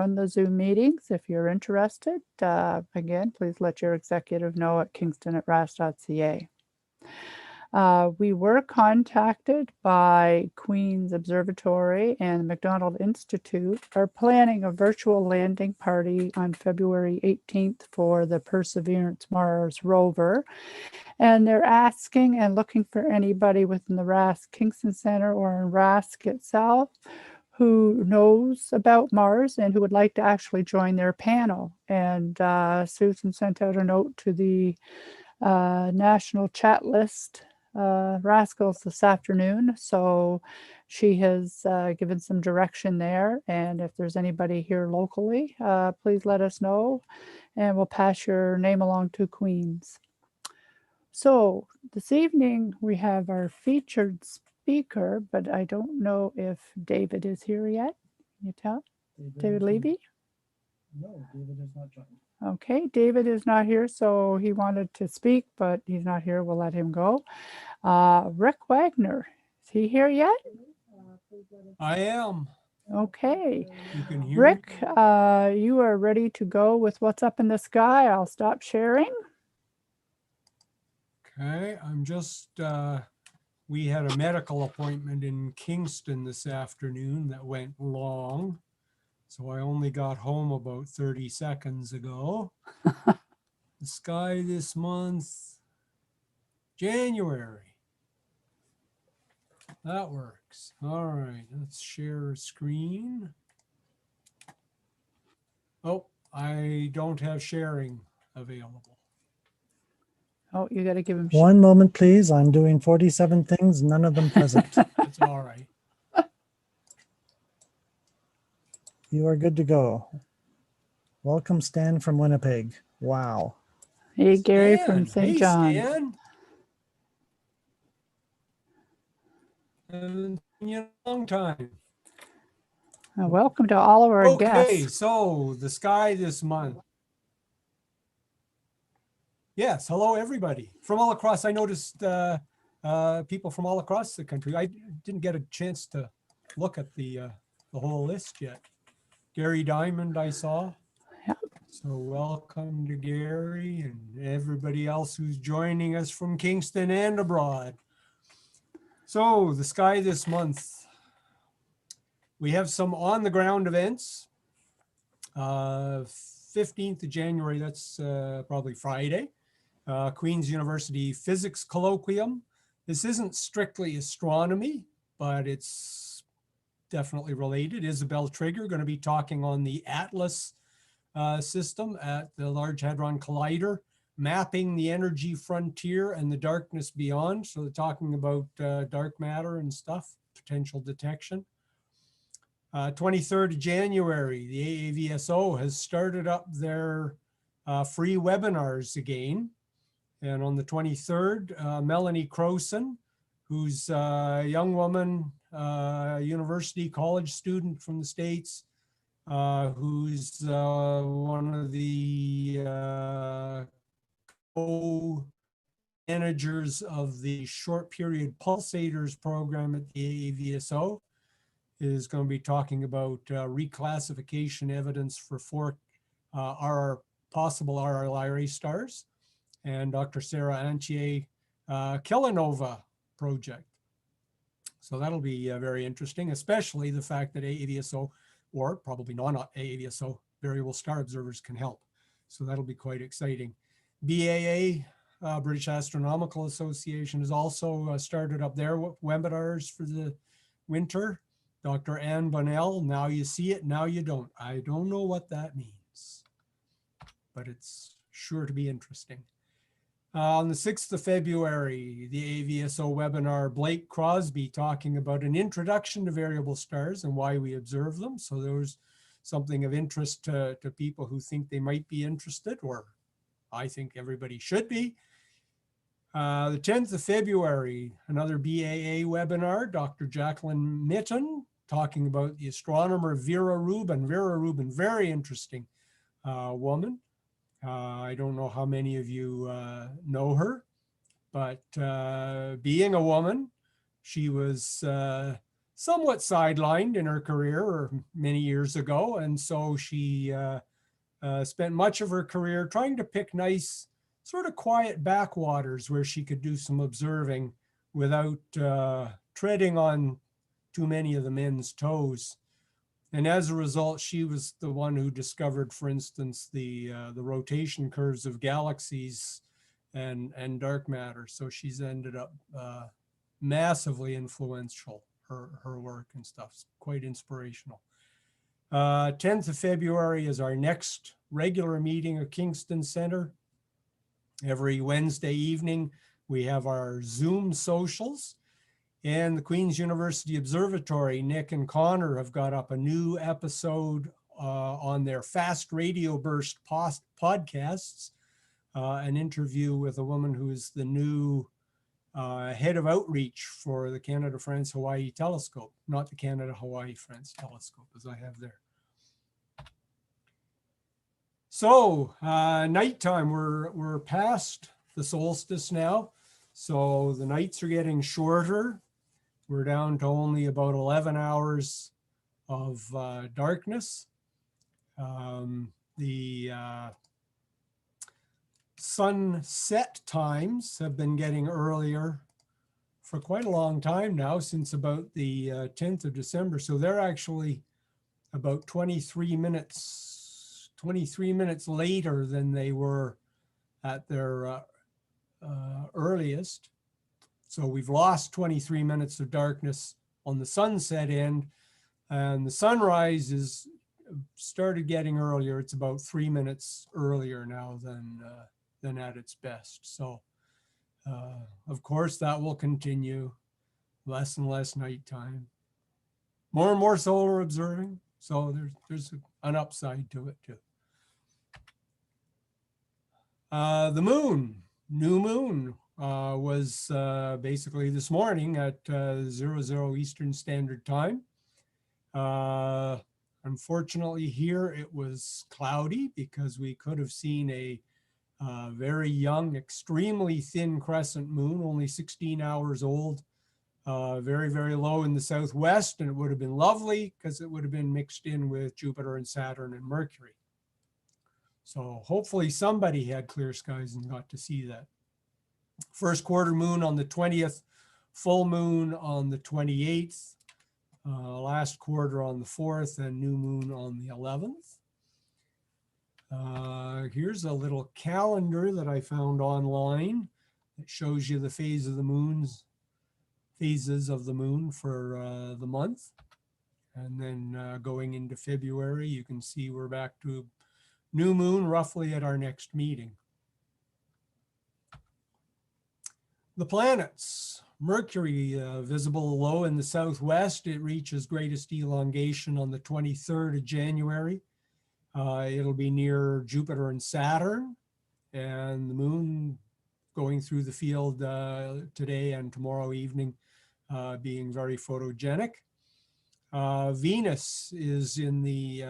run the Zoom meetings. If you're interested, again, please let your executive know at kingston@rasc.ca. We were contacted by Queen's Observatory and the McDonald Institute are planning a virtual landing party on February 18th for the Perseverance Mars rover. And they're asking and looking for anybody within the RASC-Kingston Center or in RASC itself who knows about Mars and who would like to actually join their panel. And Susan sent out a note to the national chat list rascals this afternoon, so she has given some direction there, and if there's anybody here locally, please let us know and we'll pass your name along to Queens. So this evening we have our featured speaker, but I don't know if David is here yet. Can you tell? David Levy? No, David is not joined. Okay, David is not here, so he wanted to speak, but he's not here. We'll let him go. Rick Wagner, is he here yet? I am. Okay. You can hear Rick, me? you are ready to go with what's up in the sky. I'll stop sharing. Okay, I'm just, we had a medical appointment in Kingston this afternoon that went long. So I only got home about 30 seconds ago. The sky this month, January. That works. All right, let's share screen. Oh, I don't have sharing available. Oh, you got to give him. One moment, please. I'm doing 47 things, none of them present. That's all right. You are good to go. Welcome, Stan from Winnipeg. Wow. Hey, Gary Stan. from St. Hey, John's. Stan. Haven't seen you in a long time. Welcome to all of our guests. Okay, so the sky this month. Yes, hello everybody from all across. I noticed people from all across the country. I didn't get a chance to look at the whole list yet. Gary Diamond, I saw. Yep. So welcome to Gary and everybody else who's joining us from Kingston and abroad. So the sky this month, we have some on the ground events. 15th of January, that's probably Friday. Queen's University Physics Colloquium. This isn't strictly astronomy, but it's definitely related. Isabel Trigger going to be talking on the Atlas system at the Large Hadron Collider, mapping the energy frontier and the darkness beyond. So they're talking about dark matter and stuff, potential detection. 23rd of January, the AAVSO has started up their free webinars again. And on the 23rd, Melanie Croson, who's a young woman, university college student from the States, who's one of the co-managers of the short period pulsators program at the AAVSO, is going to be talking about reclassification evidence for four possible RR Lyrae stars, and Dr. Sarah Antier Kilonova project. So that'll be very interesting, especially the fact that AAVSO, or probably non-AAVSO, variable star observers can help. So that'll be quite exciting. BAA, British Astronomical Association, has also started up their webinars for the winter. Dr. Anne Bonnell, now you see it, now you don't. I don't know what that means, but it's sure to be interesting. On the 6th of February, the AVSO webinar, Blake Crosby talking about an introduction to variable stars and why we observe them. So there's something of interest to people who think they might be interested, or I think everybody should be. The 10th of February, another BAA webinar, Dr. Jacqueline Mitten talking about the astronomer Vera Rubin. Vera Rubin, very interesting woman. I don't know how many of you know her, but being a woman, she was somewhat sidelined in her career many years ago. And so she spent much of her career trying to pick nice, sort of quiet backwaters where she could do some observing without treading on too many of the men's toes. And as a result, she was the one who discovered, for instance, the rotation curves of galaxies and dark matter. So she's ended up massively influential. Her work and stuff is quite inspirational. 10th of February is our next regular meeting at Kingston Center. Every Wednesday evening, we have our Zoom socials. And the Queen's University Observatory, Nick and Connor, have got up a new episode on their Fast Radio Burst podcasts, an interview with a woman who is the new head of outreach for the Canada-France-Hawaii telescope, not the Canada-Hawaii-France telescope as I have there. So nighttime, we're past the solstice now. So the nights are getting shorter. We're down to only about 11 hours of darkness. The sunset times have been getting earlier for quite a long time now, since about the 10th of December. So they're actually about 23 minutes later than they were at their earliest. So we've lost 23 minutes of darkness on the sunset end, and the sunrise is started getting earlier. It's about 3 minutes earlier now than at its best. So of course that will continue, less and less nighttime, more and more solar observing. So there's an upside to it too. The moon, new moon, was basically this morning at 00 Eastern Standard Time. Unfortunately here it was cloudy because we could have seen a very young, extremely thin crescent moon, only 16 hours old, very, very low in the southwest, and it would have been lovely because it would have been mixed in with Jupiter and Saturn and Mercury. So hopefully somebody had clear skies and got to see that. First quarter moon on the 20th, full moon on the 28th, last quarter on the 4th, and new moon on the 11th. Here's a little calendar that I found online that shows you the phases of the moon for the month. And then going into February, you can see we're back to new moon roughly at our next meeting. The planets. Mercury visible low in the southwest. It reaches greatest elongation on the 23rd of January. It'll be near Jupiter and Saturn, and the moon going through the field today and tomorrow evening, being very photogenic. Venus is in the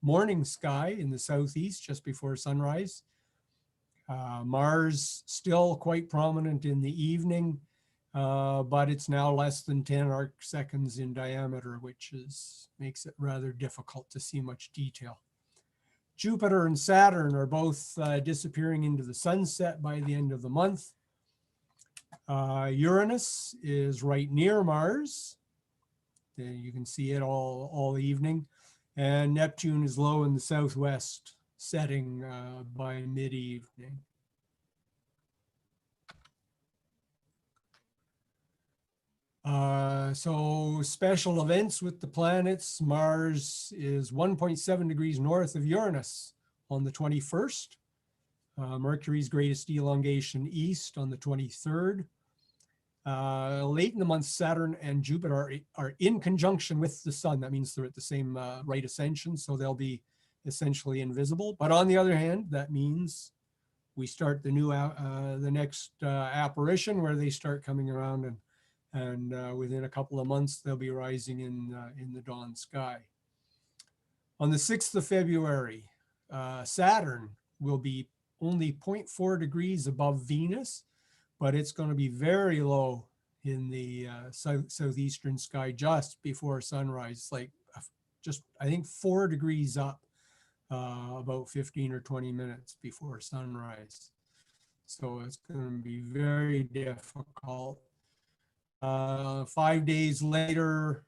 morning sky in the southeast just before sunrise. Mars still quite prominent in the evening, but it's now less than 10 arc seconds in diameter, which makes it rather difficult to see much detail. Jupiter and Saturn are both disappearing into the sunset by the end of the month. Uranus is right near Mars. You can see it all evening. And Neptune is low in the southwest, setting by mid-evening. So special events with the planets. Mars is 1.7 degrees north of Uranus on the 21st. Mercury's greatest elongation east on the 23rd. Late in the month, Saturn and Jupiter are in conjunction with the sun. That means they're at the same right ascension, so they'll be essentially invisible. But on the other hand, that means we start the next apparition where they start coming around, and within a couple of months, they'll be rising in the dawn sky. On the 6th of February, Saturn will be only 0.4 degrees above Venus, but it's going to be very low in the southeastern sky just before sunrise, like just, I think 4 degrees up, about 15 or 20 minutes before sunrise. So it's going to be very difficult. 5 days later,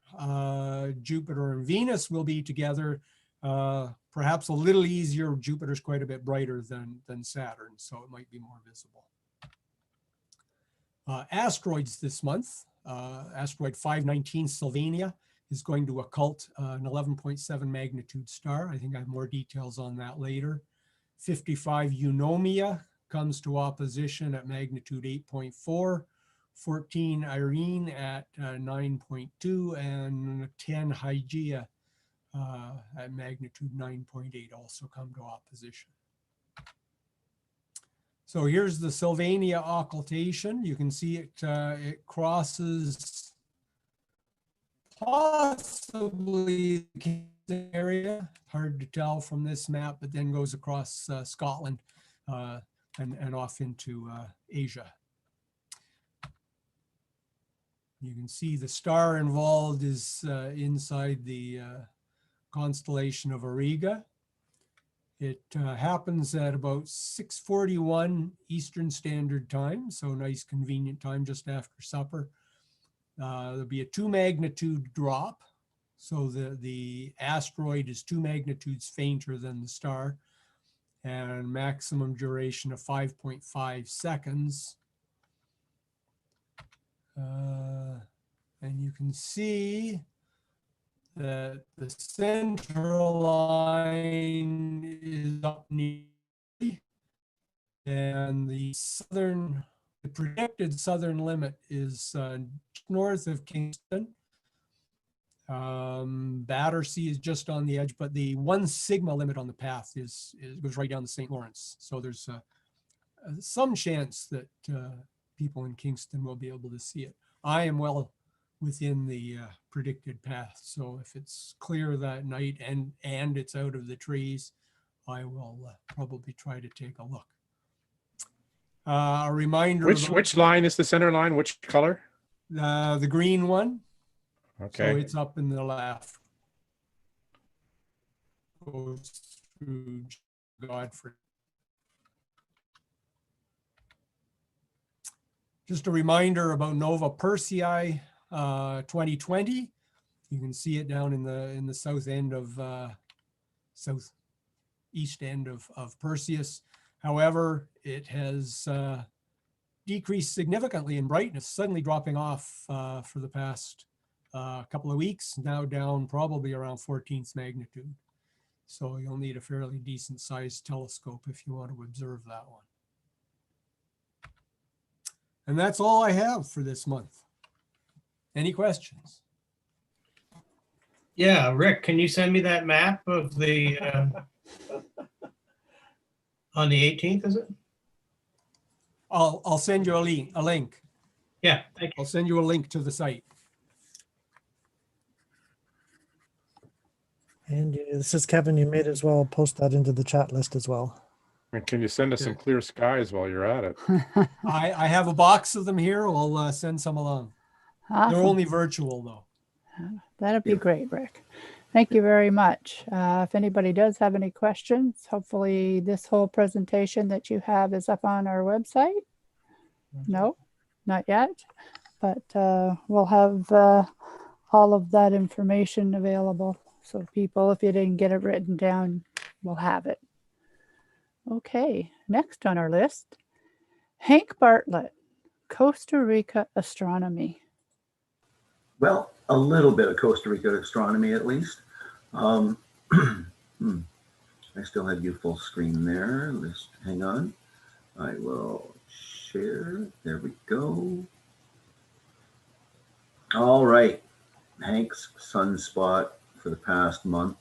Jupiter and Venus will be together. Perhaps a little easier. Jupiter's quite a bit brighter than Saturn, so it might be more visible. Asteroids this month. Asteroid 519 Sylvania is going to occult an 11.7 magnitude star. I think I have more details on that later. 55 Eunomia comes to opposition at magnitude 8.4. 14 Irene at 9.2, and 10 Hygeia at magnitude 9.8 also come to opposition. So here's the Sylvania Occultation. You can see it, it crosses possibly the Kingston area, hard to tell from this map, but then goes across Scotland and off into Asia. You can see the star involved is inside the constellation of Auriga. It happens at about 6:41 Eastern Standard Time, so nice convenient time just after supper. There'll be a 2 magnitude drop, so the asteroid is 2 magnitudes fainter than the star, and maximum duration of 5.5 seconds. And you can see that the center line is up near, and the predicted southern limit is north of Kingston. Battersea is just on the edge, but the 1 sigma limit on the path goes right down to St. Lawrence. So there's some chance that people in Kingston will be able to see it. I am well within the predicted path, so if it's clear that night and it's out of the trees, I will probably try to take a look. A reminder. Which line is the center line? Which color? The green one. Okay. So it's up in the left. Goes through Godfrey. Just a reminder about Nova Persei 2020. You can see it down in the south end of southeast end of Perseus. However, it has decreased significantly in brightness, suddenly dropping off for the past couple of weeks, now down probably around 14th magnitude. So you'll need a fairly decent sized telescope if you want to observe that one. And that's all I have for this month. Any questions? Yeah, Rick, can you send me that map of the on the 18th, is it? I'll send you a link. Yeah, thank you. I'll send you a link to the site. And this is Kevin. You may as well post that into the chat list as well. And can you send us some clear skies while you're at it? I have a box of them here. We'll send some along. Awesome. They're only virtual though. That'd be great, Rick. Thank you very much. If anybody does have any questions, hopefully this whole presentation that you have is up on our website. No, not yet, but we'll have all of that information available. So people, if you didn't get it written down, we'll have it. Okay, next on our list, Hank Bartlett, Costa Rica Astronomy. Well, a little bit of Costa Rica astronomy, at least. I still have you full screen there. Just hang on. I will share. There we go. All right. Hank's sunspot for the past month.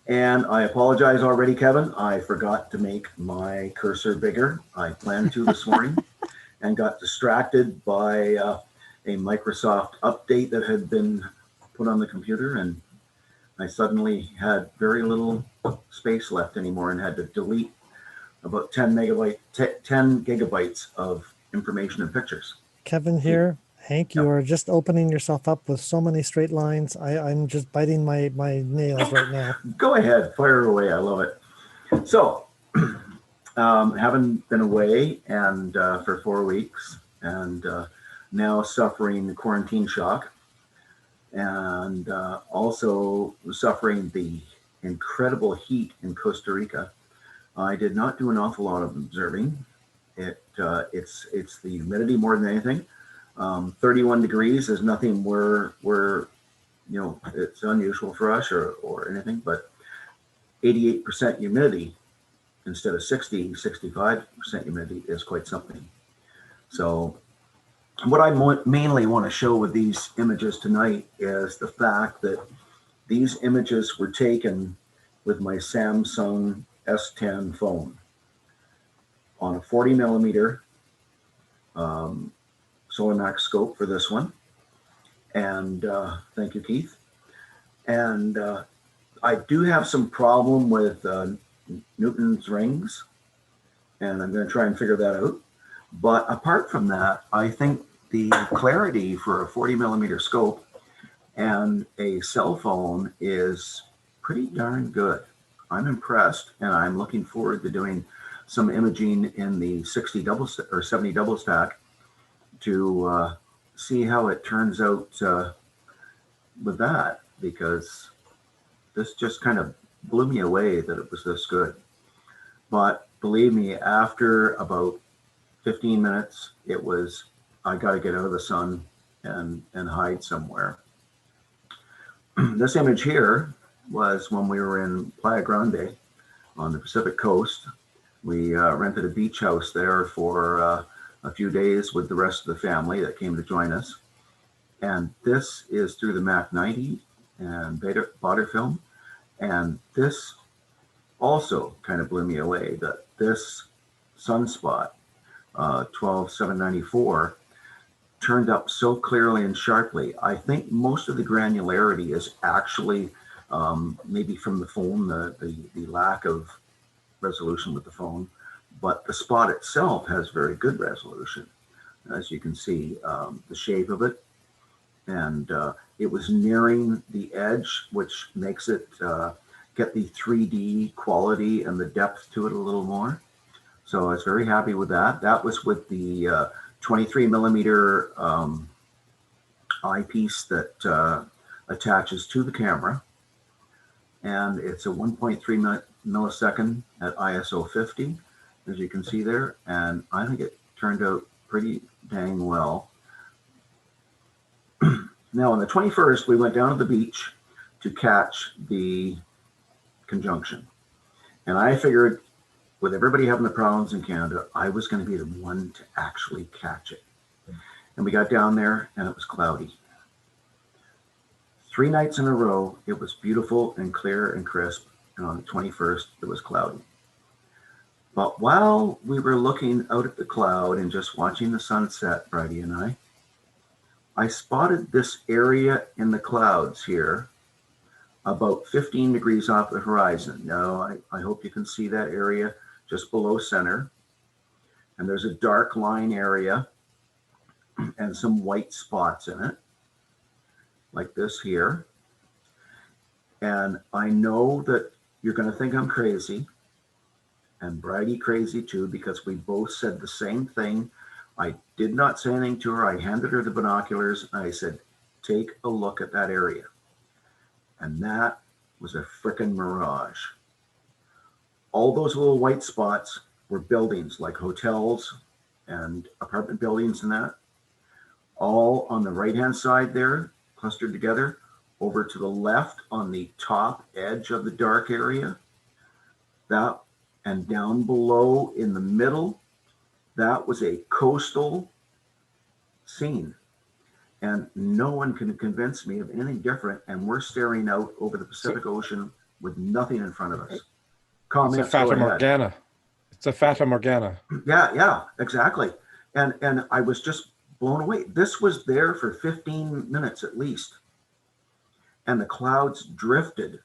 And I apologize already, Kevin. I forgot to make my cursor bigger. I planned to this morning and got distracted by a Microsoft update that had been put on the computer, and I suddenly had very little space left anymore and had to delete about 10 gigabytes of information and pictures. Kevin here. Hank, you are just opening yourself up with so many straight lines. I'm just biting my nails right now. Go ahead, fire away. I love it. So, having been away and for 4 weeks, and now suffering quarantine shock, and also suffering the incredible heat in Costa Rica, I did not do an awful lot of observing. It's the humidity more than anything. 31 degrees is nothing we're it's unusual for us or anything, but 88% humidity instead of 65% humidity is quite something. So what I mainly want to show with these images tonight is the fact that these images were taken with my Samsung S10 phone on a 40 millimeter Solarmax scope for this one. And thank you, Keith. And I do have some problem with Newton's rings, and I'm going to try and figure that out. But apart from that, I think the clarity for a 40 millimeter scope and a cell phone is pretty darn good. I'm impressed, and I'm looking forward to doing some imaging in the 60 double or 70 double stack to see how it turns out with that, because this just kind of blew me away that it was this good. But believe me, after about 15 minutes, it was, I got to get out of the sun and hide somewhere. This image here was when we were in Playa Grande on the Pacific coast. We rented a beach house there for a few days with the rest of the family that came to join us. And this is through the Mac 90 and Beta film. And this also kind of blew me away, that this sunspot, 12794, turned up so clearly and sharply. I think most of the granularity is actually maybe from the phone, the lack of resolution with the phone, but the spot itself has very good resolution. As you can see, the shape of it, and it was nearing the edge, which makes it get the 3D quality and the depth to it a little more. So I was very happy with that. That was with the 23 millimeter eyepiece that attaches to the camera. And it's a 1.3 millisecond at ISO 50, as you can see there. And I think it turned out pretty dang well. Now, on the 21st, we went down to the beach to catch the conjunction. And I figured, with everybody having the problems in Canada, I was going to be the one to actually catch it. And we got down there and it was cloudy. 3 nights in a row, it was beautiful and clear and crisp. And on the 21st, it was cloudy. But while we were looking out at the cloud and just watching the sunset, Bridie and I spotted this area in the clouds here, about 15 degrees off the horizon. Now, I hope you can see that area just below center. And there's a dark line area and some white spots in it, like this here. And I know that you're going to think I'm crazy, and Bridie crazy too, because we both said the same thing. I did not say anything to her. I handed her the binoculars and I said, take a look at that area. And that was a frickin' mirage. All those little white spots were buildings like hotels and apartment buildings and that, all on the right-hand side there, clustered together. Over to the left on the top edge of the dark area, that, and down below in the middle, that was a coastal scene. And no one can convince me of anything different. And we're staring out over the Pacific Ocean with nothing in front of us. It's Comments, a Fata go ahead. Morgana. It's a Fata Morgana. Yeah, exactly. And I was just blown away. This was there for 15 minutes at least. And the clouds drifted,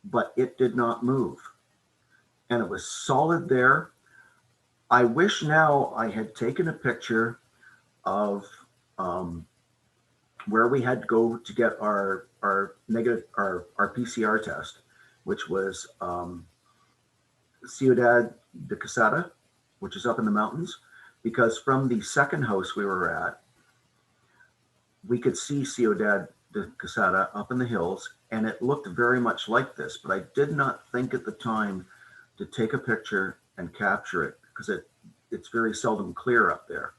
but it did not move. And it was solid there. I wish now I had taken a picture of where we had to go to get our PCR test, which was Ciudad de Quesada, which is up in the mountains, because from the second house we were at, we could see Ciudad de Quesada up in the hills, and it looked very much like this, but I did not think at the time to take a picture and capture it, because it's very seldom clear up there,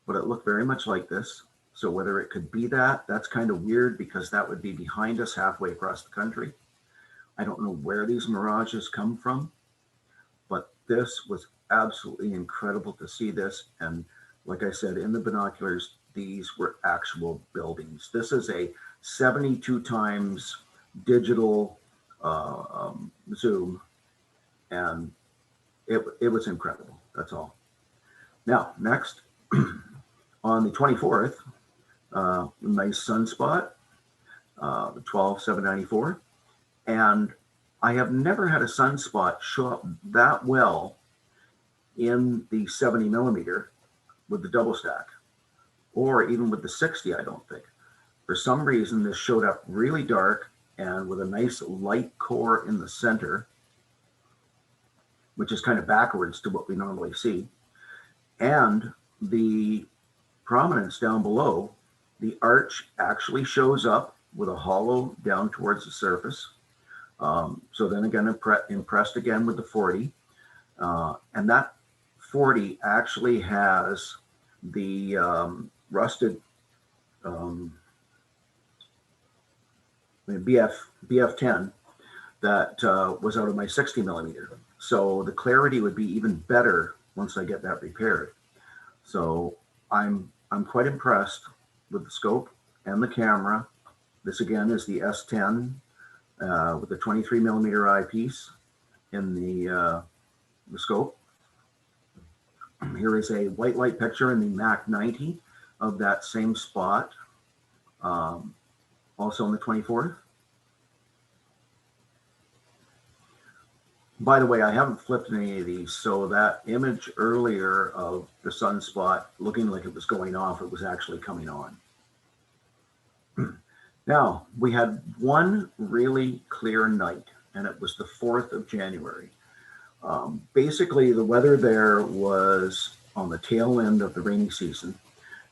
but it looked very much like this. So whether it could be that, that's kind of weird, because that would be behind us halfway across the country. I don't know where these mirages come from, but this was absolutely incredible to see this. And like I said, in the binoculars, these were actual buildings. This is a 72 times digital zoom, and it was incredible. That's all. Now, next, on the 24th, nice sunspot, 12,794. And I have never had a sunspot show up that well in the 70 millimeter with the double stack, or even with the 60, I don't think. For some reason, this showed up really dark and with a nice light core in the center, which is kind of backwards to what we normally see. And the prominence down below, the arch actually shows up with a hollow down towards the surface. So then again, impressed again with the 40. And that 40 actually has the rusted BF10 that was out of my 60 millimeter. So the clarity would be even better once I get that repaired. So I'm quite impressed with the scope and the camera. This again is the S10 with the 23 millimeter eyepiece in the scope. Here is a white light picture in the Mac 90 of that same spot, also on the 24th. By the way, I haven't flipped any of these, so that image earlier of the sunspot looking like it was going off, it was actually coming on. Now, we had one really clear night, and it was the 4th of January. Basically, the weather there was on the tail end of the rainy season,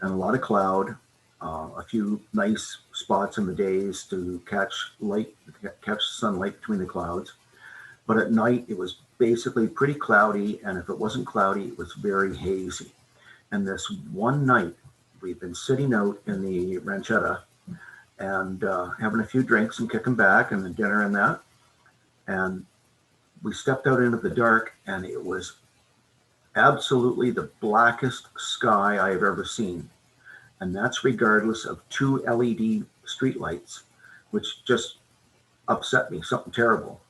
and a lot of cloud, a few nice spots in the days to catch sunlight between the clouds. But at night, it was basically pretty cloudy, and if it wasn't cloudy, it was very hazy. And this one night, we've been sitting out in the ranchetta and having a few drinks and kicking back and the dinner and that. And we stepped out into the dark, and it was absolutely the blackest sky I have ever seen. And that's regardless of 2 LED streetlights, which just upset me, something terrible.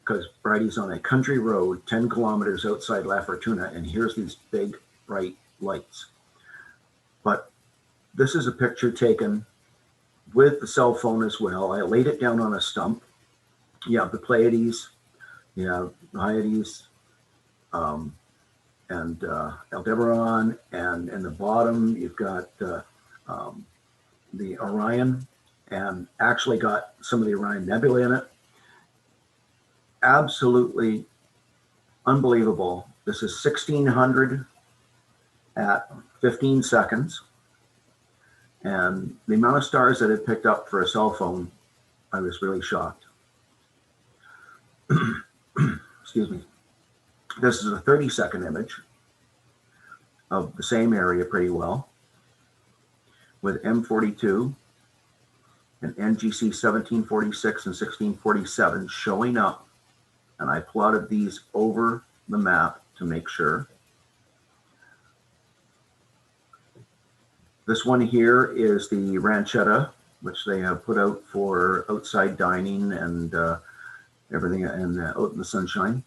Because Bridie's on a country road 10 kilometers outside La Fortuna, and here's these big, bright lights. But this is a picture taken with the cell phone as well. I laid it down on a stump. You have the Pleiades, you have the Hyades, and Aldebaran, and in the bottom you've got the Orion, and actually got some of the Orion Nebula in it. Absolutely unbelievable. This is 1600 at 15 seconds. And the amount of stars that it picked up for a cell phone, I was really shocked. Excuse me. This is a 30-second image of the same area pretty well, with M42 and NGC 1746 and 1647 showing up. And I plotted these over the map to make sure. This one here is the ranchetta, which they have put out for outside dining and everything, and out in the sunshine.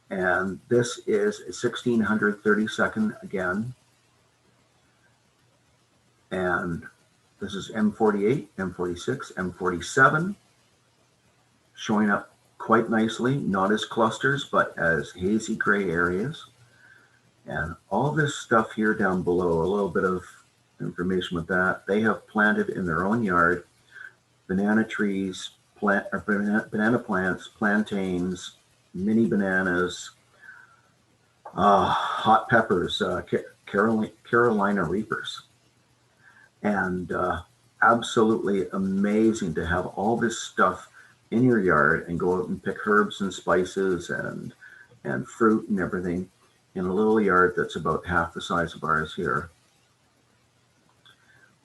And this is a 1630-second again. And this is M48, M46, M47, showing up quite nicely, not as clusters, but as hazy gray areas. And all this stuff here down below, a little bit of information with that. They have planted in their own yard banana trees, banana plants, plantains, mini bananas, hot peppers, Carolina Reapers, and absolutely amazing to have all this stuff in your yard and go out and pick herbs and spices and fruit and everything in a little yard that's about half the size of ours here.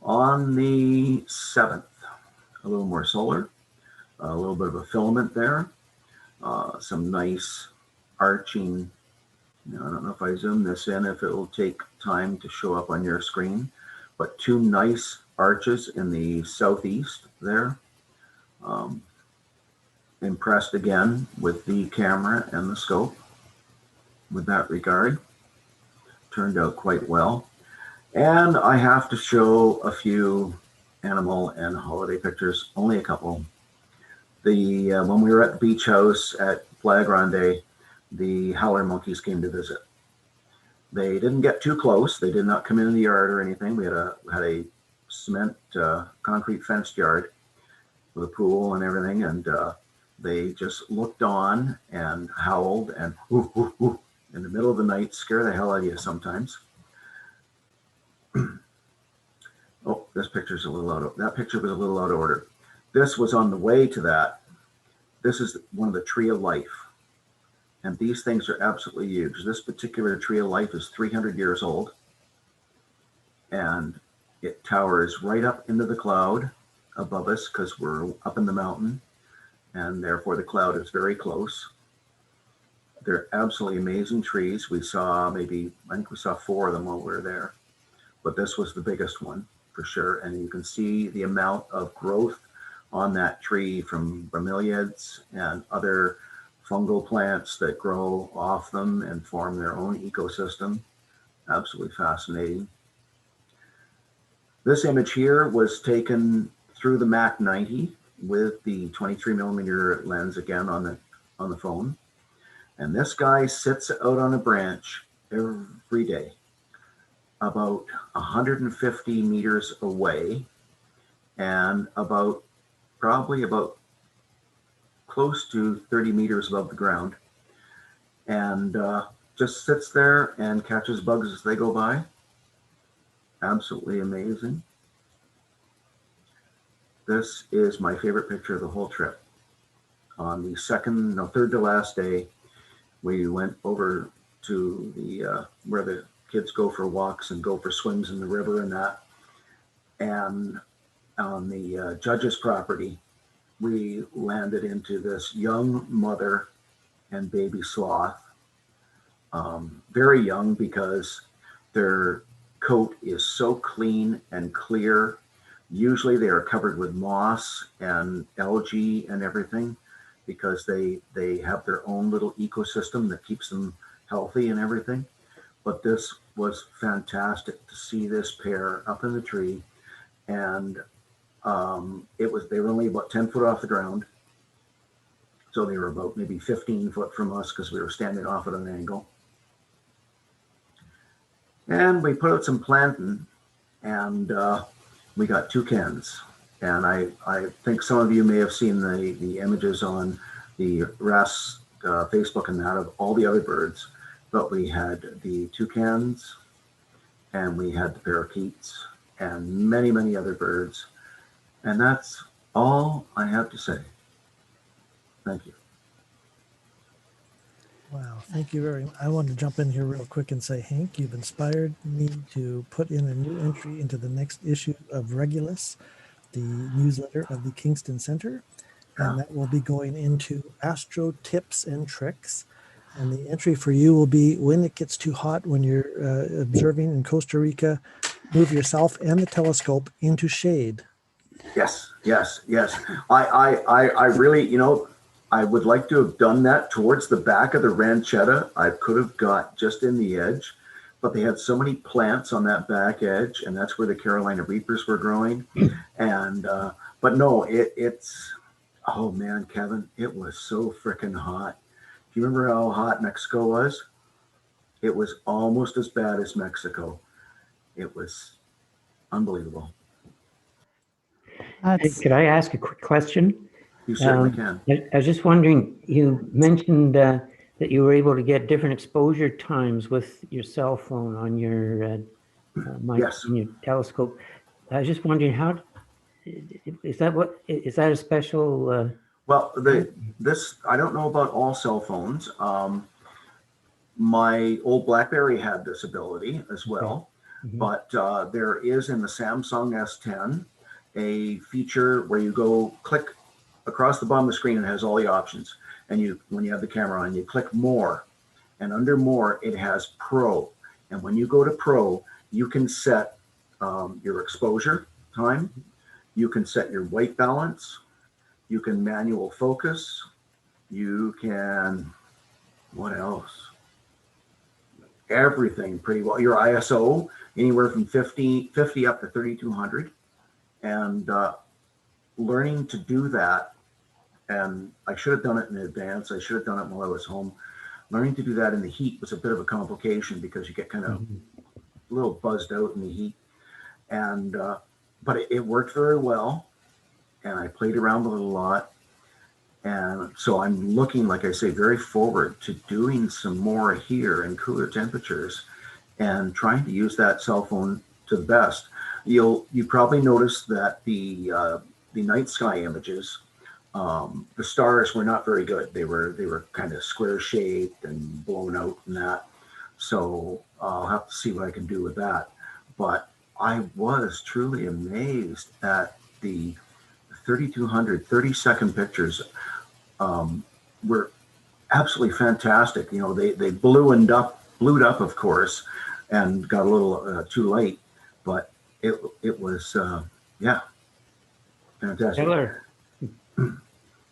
On the 7th, a little more solar, a little bit of a filament there, some nice arching. I don't know if I zoom this in, if it will take time to show up on your screen, but two nice arches in the southeast there. Impressed again with the camera and the scope with that regard. Turned out quite well. And I have to show a few animal and holiday pictures, only a couple. When we were at the beach house at Flag Grande, the howler monkeys came to visit. They didn't get too close. They did not come in the yard or anything. We had a cement concrete fenced yard with a pool and everything, and they just looked on and howled and ooh, ooh, ooh, in the middle of the night, scare the hell out of you sometimes. Oh, this picture's a little that picture was a little out of order. This was on the way to that. This is one of the Tree of Life. And these things are absolutely huge. This particular Tree of Life is 300 years old. And it towers right up into the cloud above us because we're up in the mountain. And therefore the cloud is very close. They're absolutely amazing trees. I think we saw 4 of them while we were there. But this was the biggest one for sure. And you can see the amount of growth on that tree from bromeliads and other fungal plants that grow off them and form their own ecosystem. Absolutely fascinating. This image here was taken through the Mac 90 with the 23mm lens again on the phone. And this guy sits out on a branch every day, about 150 meters away, and probably about close to 30 meters above the ground, and just sits there and catches bugs as they go by. Absolutely amazing. This is my favorite picture of the whole trip. On the third to last day, we went over to the where the kids go for walks and go for swims in the river and that. And on the judge's property, we landed into this young mother and baby sloth. Very young because their coat is so clean and clear. Usually they are covered with moss and algae and everything because they have their own little ecosystem that keeps them healthy and everything. But this was fantastic to see this pair up in the tree, and they were only about 10 foot off the ground. So they were about maybe 15 foot from us because we were standing off at an angle. And we put out some planting, and we got toucans. And I think some of you may have seen the images on the RASC Facebook and that of all the other birds. But we had the toucans, and we had the parakeets, and many, many other birds. And that's all I have to say. Thank you. Wow, thank you very much. I want to jump in here real quick and say, Hank, you've inspired me to put in a new entry into the next issue of Regulus, the newsletter of the Kingston Center. And that will be going into Astro Tips and Tricks. And the entry for you will be when it gets too hot, when you're observing in Costa Rica, move yourself and the telescope into shade. Yes. I really, I would like to have done that towards the back of the ranchetta. I could have got just in the edge, but they had so many plants on that back edge, and that's where the Carolina Reapers were growing. And, but no, it's, oh man, Kevin, it was so freaking hot. Do you remember how hot Mexico was? It was almost as bad as Mexico. It was unbelievable. Hey, That's could I ask a quick question? You certainly can. I was just wondering, you mentioned that you were able to get different exposure times with your cell phone on your Yes. on your telescope. I was just wondering, how is that a special? Well, this, I don't know about all cell phones. My old BlackBerry had this ability as well, but there is in the Samsung S10 a feature where you go click across the bottom of the screen. It has all the options, and when you have the camera on, you click more, and under more it has Pro, and when you go to Pro, you can set your exposure time, you can set your white balance, you can manual focus, you can, what else? Everything pretty well. Your ISO, anywhere from 50 up to 3200. And learning to do that, and I should have done it in advance. I should have done it while I was home. Learning to do that in the heat was a bit of a complication because you get kind of a little buzzed out in the heat. And, but it worked very well. And I played around with it a lot. And so I'm looking, like I say, very forward to doing some more here in cooler temperatures and trying to use that cell phone to the best. You probably noticed that the night sky images, the stars were not very good. They were kind of square shaped and blown out and that. So I'll have to see what I can do with that. But I was truly amazed at the 3200 30-second pictures. Were absolutely fantastic. You know, they blued up, of course, and got a little too late, but it was yeah, fantastic. Killer.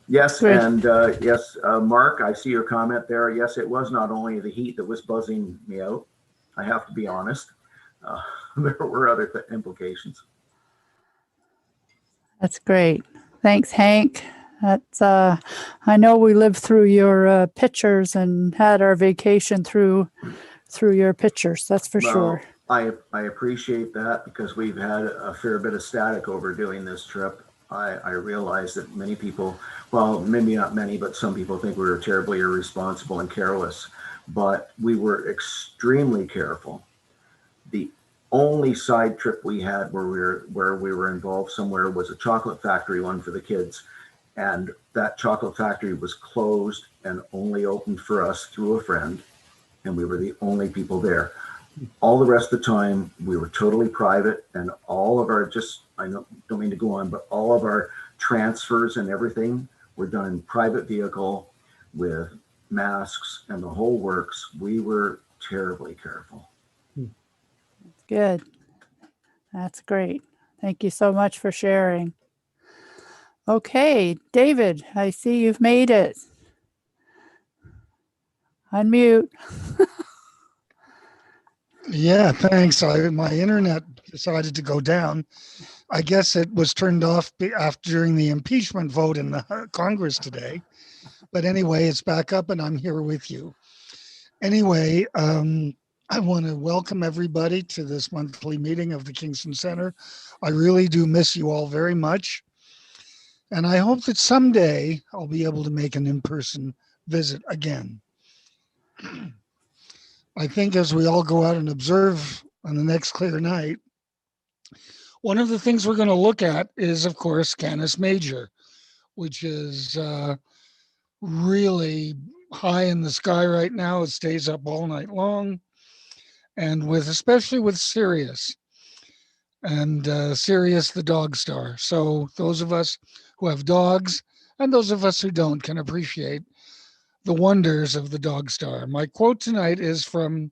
Yes, Great. and yes, Mark, I see your comment there. Yes, it was not only the heat that was buzzing me out. I have to be honest. There were other implications. That's great. Thanks, Hank. That's I know we lived through your pictures and had our vacation through your pictures. That's for sure. I appreciate that because we've had a fair bit of static over doing this trip. I realize that many people, well, maybe not many, but some people think we were terribly irresponsible and careless, but we were extremely careful. The only side trip we had where we were involved somewhere was a chocolate factory one for the kids. And that chocolate factory was closed and only opened for us through a friend. And we were the only people there. All the rest of the time, we were totally private, and all of our, I don't mean to go on, but all of our transfers and everything were done in private vehicle with masks and the whole works. We were terribly careful. Good. That's great. Thank you so much for sharing. Okay, David, I see you've made it. Unmute. Yeah, thanks. My internet decided to go down. I guess it was turned off during the impeachment vote in the Congress today. But anyway, it's back up and I'm here with you. Anyway, I want to welcome everybody to this monthly meeting of the Kingston Center. I really do miss you all very much. And I hope that someday I'll be able to make an in-person visit again. I think as we all go out and observe on the next clear night, one of the things we're going to look at is, of course, Canis Major, which is really high in the sky right now. It stays up all night long, and especially with Sirius, and Sirius the dog star. So those of us who have dogs and those of us who don't can appreciate the wonders of the dog star. My quote tonight is going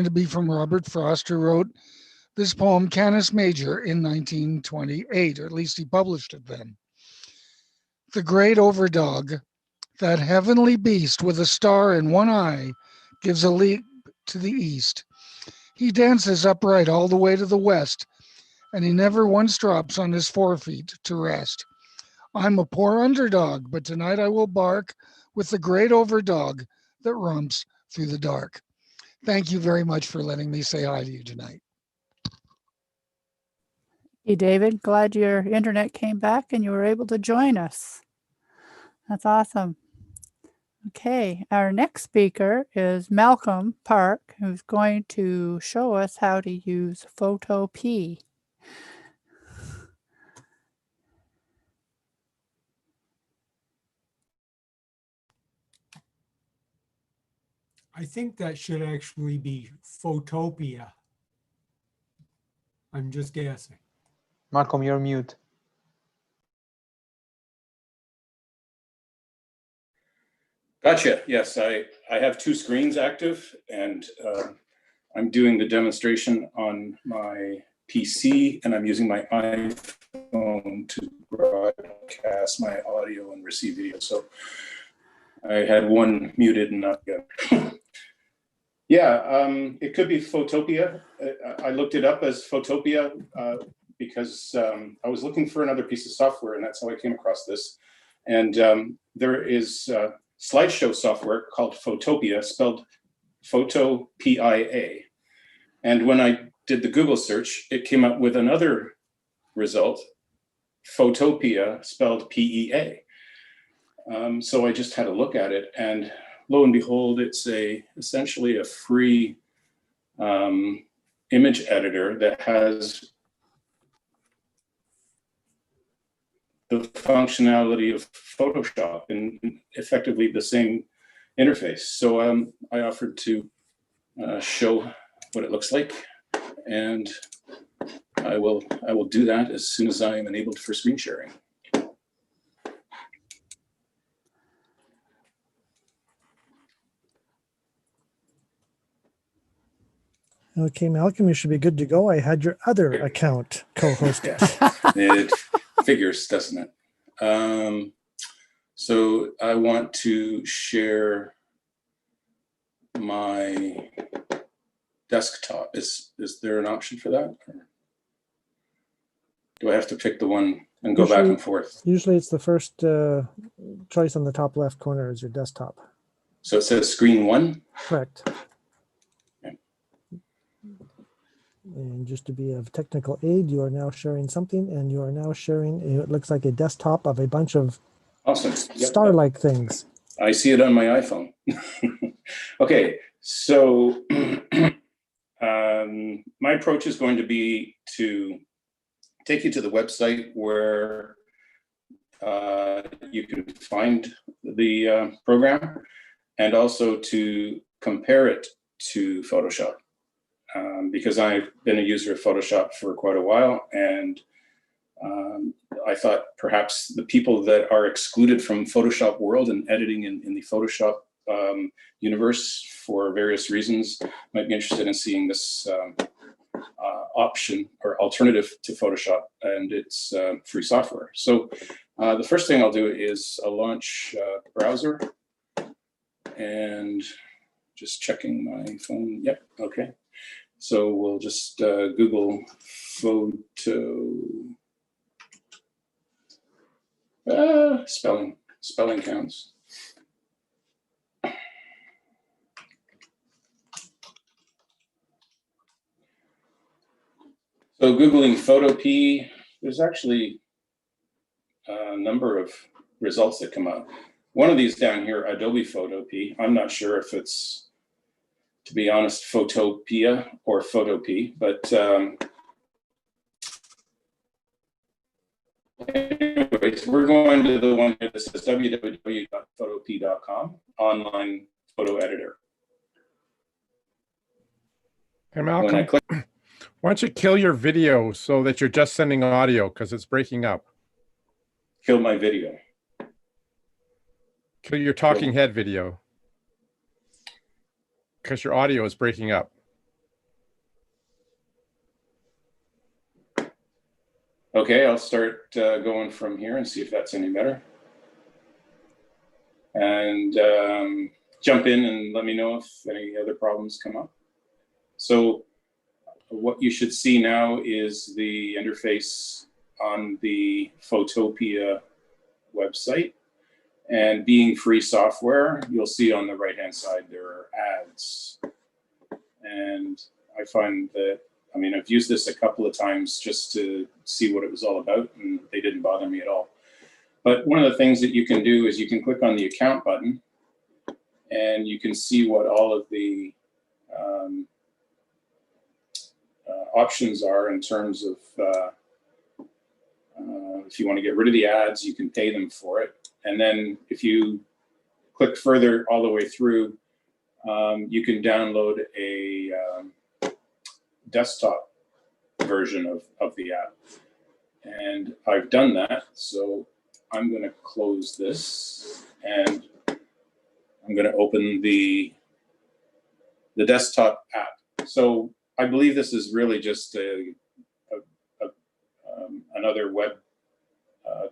to be from Robert Frost, who wrote this poem, Canis Major, in 1928, or at least he published it then. The great overdog, that heavenly beast with a star in one eye, gives a leap to the east. He dances upright all the way to the west, and he never once drops on his forefeet to rest. I'm a poor underdog, but tonight I will bark with the great overdog that romps through the dark. Thank you very much for letting me say hi to you tonight. Hey, David, glad your internet came back and you were able to join us. That's awesome. Okay, our next speaker is Malcolm Park, who's going to show us how to use Photopea. I think that should actually be Photopea. I'm just guessing. Malcolm, you're mute. Gotcha. Yes, I have two screens active, and I'm doing the demonstration on my PC, and I'm using my iPhone to broadcast my audio and receive video. So I had one muted and not the other. Yeah, it could be Photopea. I looked it up as Photopea because I was looking for another piece of software, and that's how I came across this. And there is slideshow software called Photopea, spelled Photopea. And when I did the Google search, it came up with another result, Photopea, spelled PEA. So I just had a look at it, and lo and behold, it's essentially a free image editor that has the functionality of Photoshop and effectively the same interface. So I offered to show what it looks like, and I will do that as soon as I am enabled for screen sharing. Okay, Malcolm, you should be good to go. I had your other account co-hosted. It figures, doesn't it? So I want to share my desktop. Is there an option for that? Or do I have to pick the one and go back and forth? Usually it's the first choice on the top left corner is your desktop. So it says screen one? Correct. And just to be of technical aid, you are now sharing something, and you are now sharing, it looks like a desktop of a bunch of Awesome. Yep. star-like things. I see it on my iPhone. Okay, so my approach is going to be to take you to the website where you can find the program, and also to compare it to Photoshop. Because I've been a user of Photoshop for quite a while, and I thought perhaps the people that are excluded from Photoshop world and editing in the Photoshop universe for various reasons might be interested in seeing this option or alternative to Photoshop, and it's free software. So the first thing I'll do is I'll launch browser, and just checking my phone. Yep, okay. So we'll just Google photo, spelling counts. So Googling Photopea, there's actually a number of results that come up. One of these down here, Adobe Photopea. I'm not sure if it's, to be honest, Photopea or Photopea, but anyways, we're going to the one here that says www.photopea.com, online photo editor. Hey, When I Malcolm, click, why don't you kill your video so that you're just sending audio because it's breaking up? kill my video. Kill your talking head video because your audio is breaking up. Okay, I'll start going from here and see if that's any better. And jump in and let me know if any other problems come up. So what you should see now is the interface on the Photopea website. And being free software, you'll see on the right-hand side there are ads. And I find that I mean, I've used this a couple of times just to see what it was all about, and they didn't bother me at all. But one of the things that you can do is you can click on the account button, and you can see what all of the options are in terms of if you want to get rid of the ads, you can pay them for it. And then if you click further all the way through, you can download a desktop version of the app. And I've done that. So I'm going to close this, and I'm going to open the desktop app. So I believe this is really just another web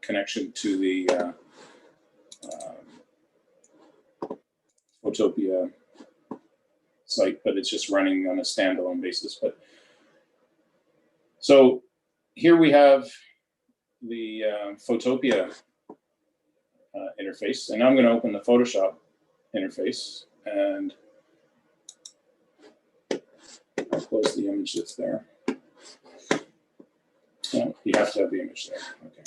connection to the Photopia site, but it's just running on a standalone basis. But so here we have the Photopia interface, and now I'm going to open the Photoshop interface, and I'll close the image that's there. No, you have to have the image there. Okay.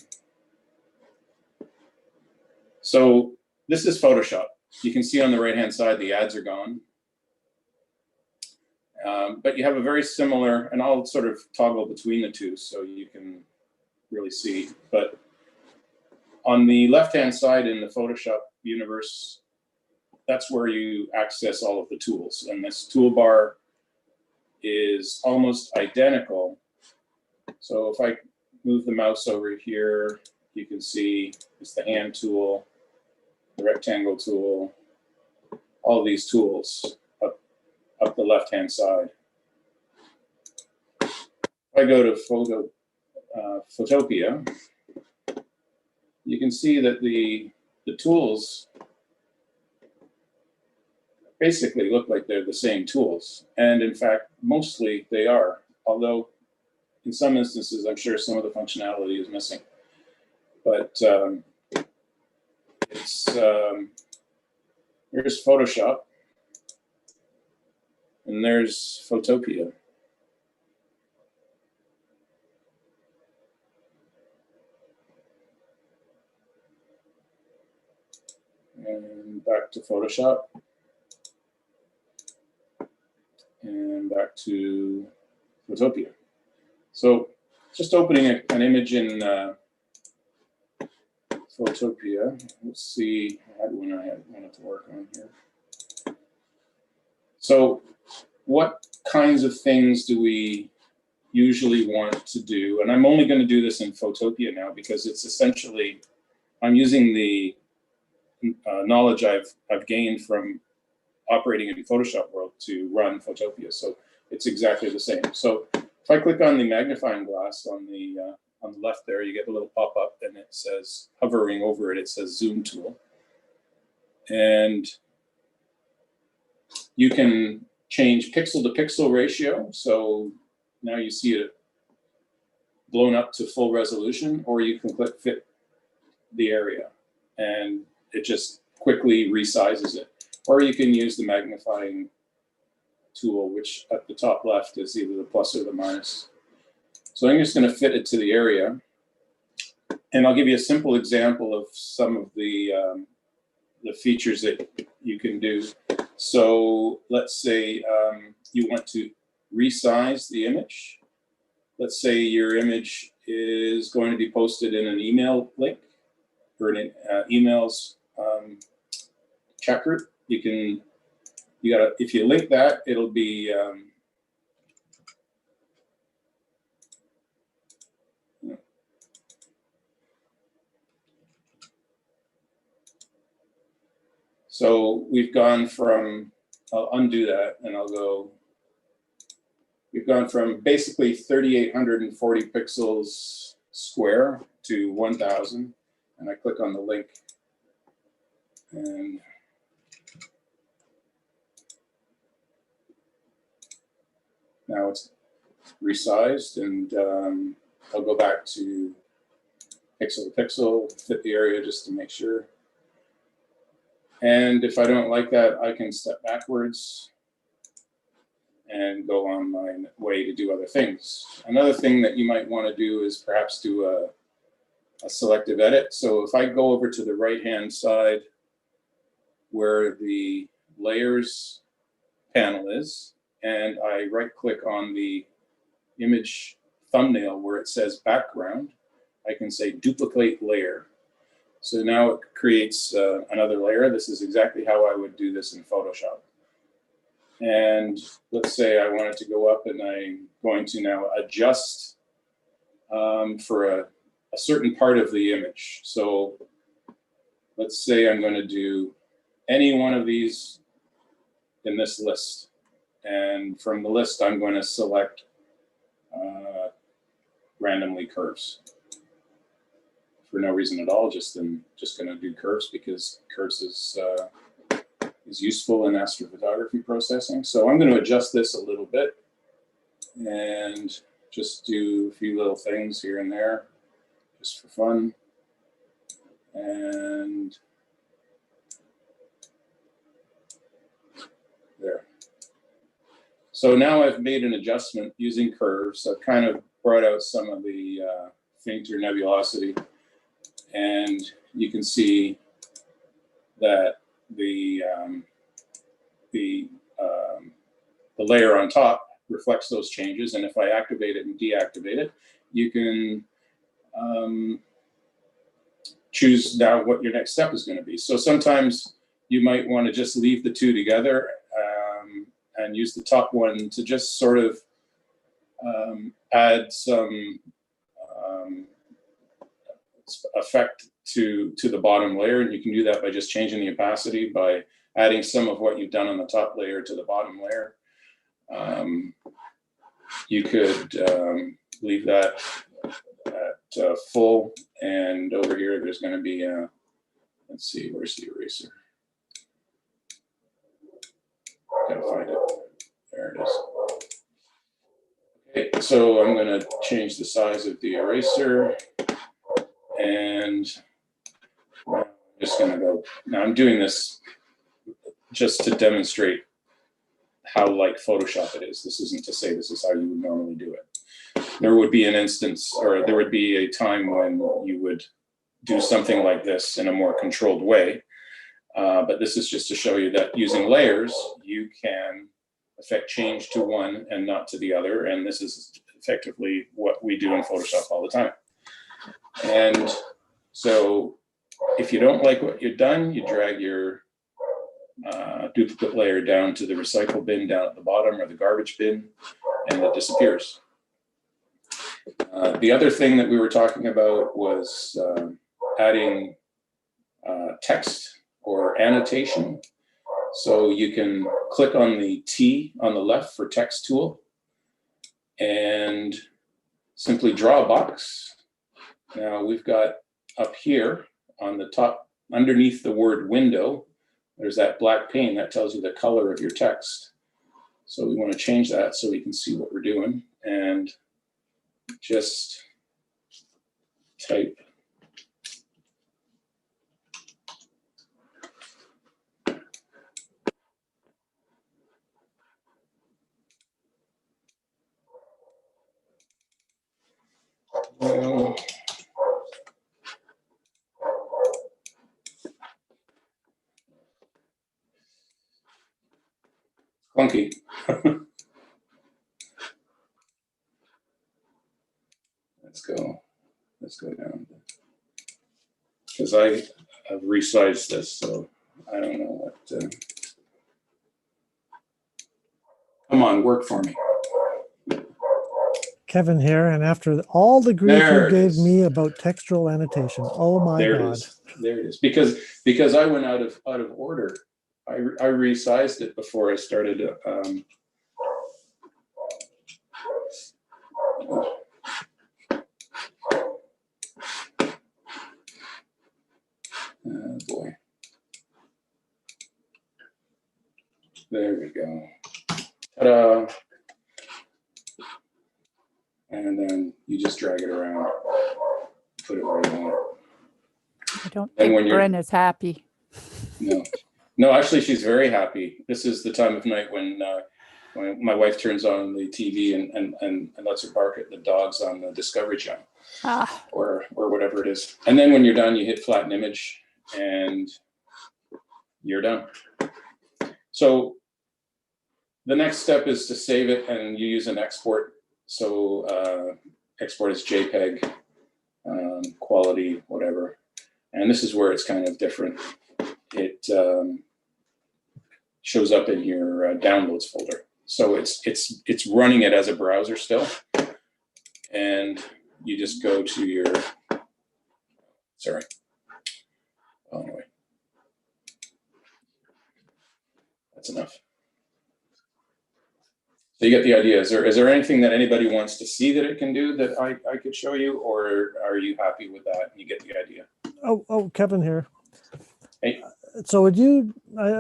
So this is Photoshop. You can see on the right-hand side, the ads are gone. But you have a very similar, and I'll sort of toggle between the two so you can really see. But on the left-hand side in the Photoshop universe, that's where you access all of the tools. And this toolbar is almost identical. So if I move the mouse over here, you can see it's the hand tool, the rectangle tool, all these tools up the left-hand side. If I go to Photopia, you can see that the tools basically look like they're the same tools. And in fact, mostly they are, although in some instances, I'm sure some of the functionality is missing. But here's Photoshop, and there's Photopia. And back to Photoshop. And back to Photopia. So just opening an image in Photopia. Let's see what I wanted to work on here. So what kinds of things do we usually want to do? And I'm only going to do this in Photopia now because it's essentially, I'm using the knowledge I've gained from operating in Photoshop world to run Photopia. So it's exactly the same. So if I click on the magnifying glass on the left there, you get a little pop-up, and it says, hovering over it, it says zoom tool. And you can change pixel to pixel ratio. So now you see it blown up to full resolution, or you can click fit the area, and it just quickly resizes it. Or you can use the magnifying tool, which at the top left is either the plus or the minus. So I'm just going to fit it to the area. And I'll give you a simple example of some of the features that you can do. So let's say you want to resize the image. Let's say your image is going to be posted in an email link or an emails chat group. If you link that, it'll be so we've gone from, I'll undo that and I'll go, we've gone from basically 3,840 pixels square to 1,000, and I click on the link, and now it's resized, and I'll go back to pixel to pixel, fit the area just to make sure. And if I don't like that, I can step backwards. and go on my way to do other things. Another thing that you might want to do is perhaps do a selective edit. So if I go over to the right-hand side where the layers panel is, and I right-click on the image thumbnail where it says background, I can say duplicate layer. So now it creates another layer. This is exactly how I would do this in Photoshop. And let's say I wanted to go up and I'm going to now adjust for a certain part of the image. So let's say I'm going to do any one of these in this list. And from the list, I'm going to select randomly curves. For no reason at all, I'm just going to do curves because curves is useful in astrophotography processing. So I'm going to adjust this a little bit and just do a few little things here and there just for fun. And there. So now I've made an adjustment using curves. I've kind of brought out some of the fainter nebulosity, and you can see that the layer on top reflects those changes. And if I activate it and deactivate it, you can choose now what your next step is going to be. So sometimes you might want to just leave the two together and use the top one to just sort of add some effect to the bottom layer. And you can do that by just changing the opacity, by adding some of what you've done on the top layer to the bottom layer. You could leave that at full, and over here there's going to be a, let's see, where's the eraser? Gotta find it. There it is. Okay, so I'm going to change the size of the eraser, and I'm just going to go. Now I'm doing this just to demonstrate how like Photoshop it is. This isn't to say this is how you would normally do it. There would be an instance, or there would be a time when you would do something like this in a more controlled way. But this is just to show you that using layers, you can affect change to one and not to the other. And this is effectively what we do in Photoshop all the time. And so if you don't like what you've done, you drag your duplicate layer down to the recycle bin down at the bottom, or the garbage bin, and it disappears. The other thing that we were talking about was adding text or annotation. So you can click on the T on the left for text tool and simply draw a box. Now we've got up here on the top, underneath the word window, there's that black pane that tells you the color of your text. So we want to change that so we can see what we're doing, and just type clunky. Let's go down, because I've resized this, so I don't know what. Come on, work for me. Kevin here, and after all the grief There you it gave is. me about textural annotation, oh my There God. it is. There it is. Because I went out of order. I resized it before I started. Oh boy. There we go. Ta-da. And then you just drag it around, put it where you want. I don't And when think you're- Bryn is happy. No, actually, she's very happy. This is the time of night when my wife turns on the TV and lets her bark at the dogs on the Discovery Channel or whatever it is. And then when you're done, you hit flatten image and you're done. So the next step is to save it, and you use an export. So export is JPEG, quality, whatever. And this is where it's kind of different. It shows up in your downloads folder. So it's running it as a browser still. And you just go to your, sorry. Oh, anyway. That's enough. So you get the idea. Is there anything that anybody wants to see that it can do that I could show you, or are you happy with that and you get the idea? Oh, Kevin here. Hey. So would you,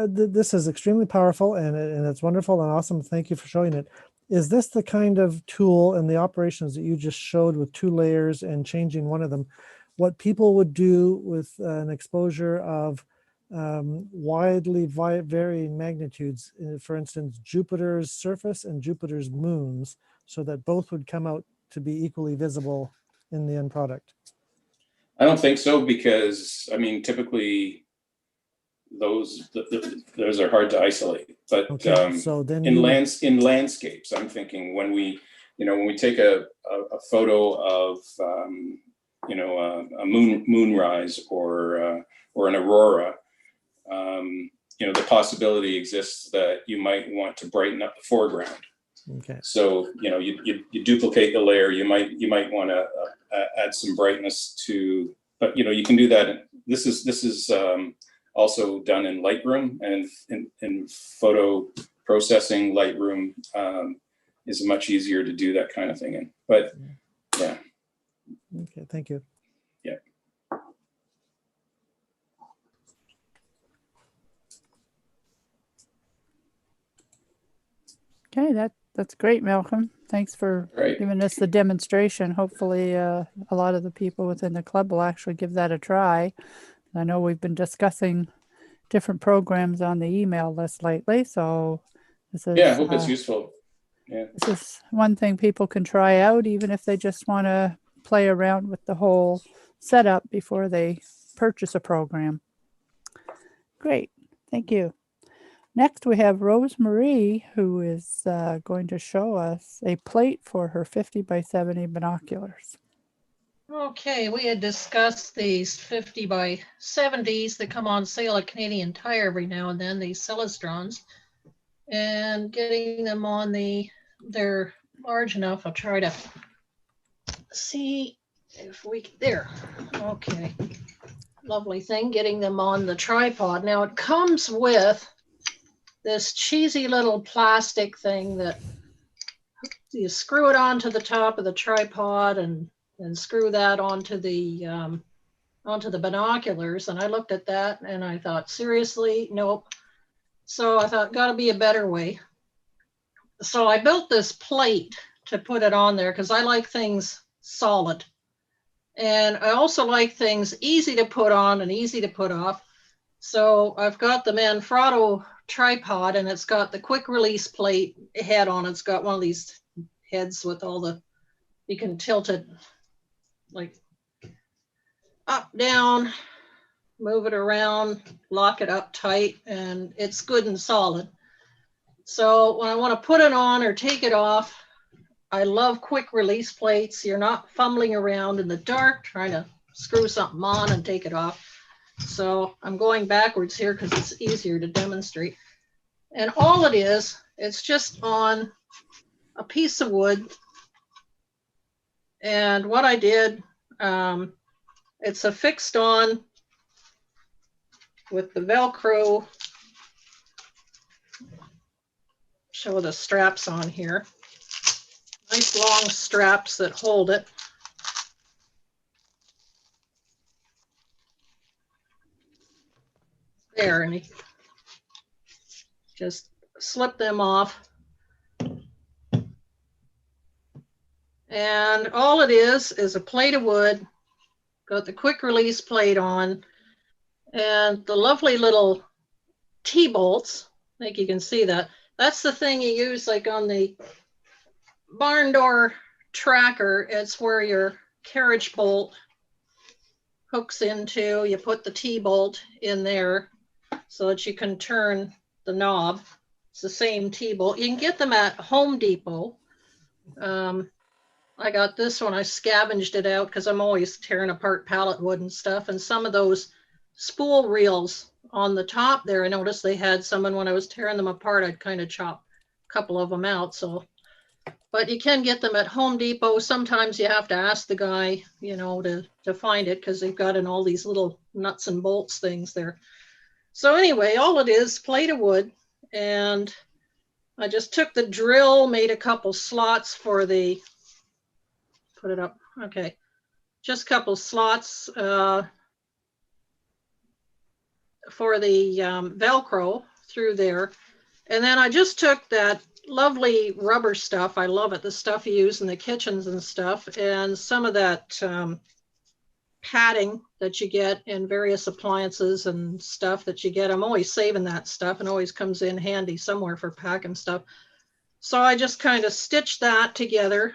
this is extremely powerful and it's wonderful and awesome. Thank you for showing it. Is this the kind of tool and the operations that you just showed with 2 layers and changing one of them, what people would do with an exposure of widely varying magnitudes, for instance, Jupiter's surface and Jupiter's moons, so that both would come out to be equally visible in the end product? I don't think so, because I mean, typically those are hard to isolate. But okay, so then in landscapes, I'm thinking when we take a photo of a moonrise or an aurora, the possibility exists that you might want to brighten up the foreground. Okay. So you duplicate the layer. You might want to add some brightness to, but you can do that. This is also done in Lightroom, and in photo processing, Lightroom is much easier to do that kind of thing in. But yeah. Okay, thank you. Yeah. Okay, that's great, Malcolm. Thanks for giving us the demonstration. Hopefully a lot of the people within the club will actually give that a try. I know we've been discussing different programs on the email list lately, so this is, yeah, I hope it's useful. Yeah. This is one thing people can try out, even if they just want to play around with the whole setup before they purchase a program. Great, thank you. Next, we have Rosemarie, who is going to show us a plate for her 50 by 70 binoculars. Okay, we had discussed these 50 by 70s that come on sale at Canadian Tire every now and then, these Celestrons, and getting them on they're large enough. I'll try to see if there. Okay, lovely thing, getting them on the tripod. Now it comes with this cheesy little plastic thing that you screw it onto the top of the tripod and screw that onto the binoculars. And I looked at that and I thought, seriously, nope. So I thought, gotta be a better way. So I built this plate to put it on there because I like things solid. And I also like things easy to put on and easy to put off. So I've got the Manfrotto tripod, and it's got the quick release plate head on it. It's got one of these heads with all the, you can tilt it like up, down, move it around, lock it up tight, and it's good and solid. So when I want to put it on or take it off, I love quick release plates. You're not fumbling around in the dark trying to screw something on and take it off. So I'm going backwards here because it's easier to demonstrate. And all it is, it's just on a piece of wood. And what I did, it's affixed on with the Velcro. Show the straps on here. Nice long straps that hold it. There, and you just slip them off. And all it is a plate of wood, got the quick release plate on, and the lovely little T-bolts, I think you can see that. that's the thing you use like on the barn door tracker. It's where your carriage bolt hooks into. You put the T-bolt in there so that you can turn the knob. It's the same T-bolt. You can get them at Home Depot. I got this one. I scavenged it out because I'm always tearing apart pallet wood and stuff. And some of those spool reels on the top there, I noticed they had some, and when I was tearing them apart, I'd kind of chop a couple of them out. So, but you can get them at Home Depot. Sometimes you have to ask the guy, you know, to find it because they've got in all these little nuts and bolts things there. So anyway, all it is, plate of wood, and I just took the drill, made a couple slots for the, put it up, okay, just a couple slots for the Velcro through there. And then I just took that lovely rubber stuff, I love it, the stuff you use in the kitchens and stuff, and some of that padding that you get in various appliances and stuff that you get. I'm always saving that stuff and always comes in handy somewhere for packing stuff. So I just kind of stitched that together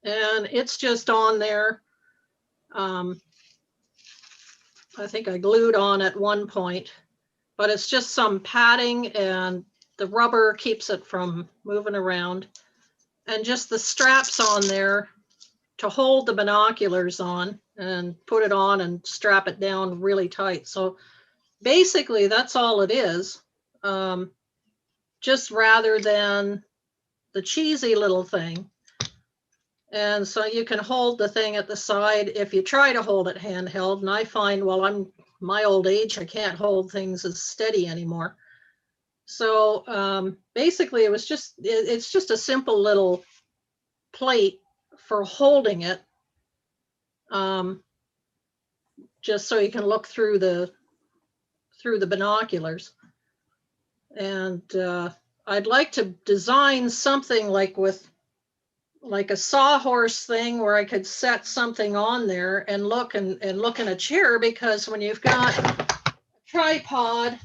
and it's just on there. I think I glued on at one point, but it's just some padding and the rubber keeps it from moving around, and just the straps on there to hold the binoculars on, and put it on and strap it down really tight. So basically that's all it is. Just rather than the cheesy little thing. And so you can hold the thing at the side if you try to hold it handheld. And I find, well, I'm my old age, I can't hold things as steady anymore. So basically it was just, it's just a simple little plate for holding it. Just so you can look through the binoculars. And I'd like to design something like with like a sawhorse thing where I could set something on there and look in a chair, because when you've got a tripod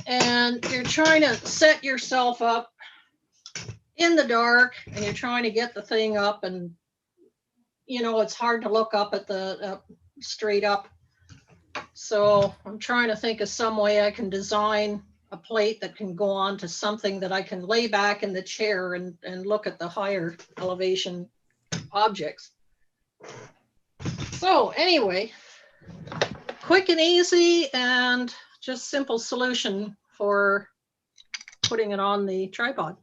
and you're trying to set yourself up in the dark and you're trying to get the thing up, and you know, it's hard to look up at the straight up. So I'm trying to think of some way I can design a plate that can go on to something that I can lay back in the chair and look at the higher elevation objects. So anyway, quick and easy and just simple solution for putting it on the tripod.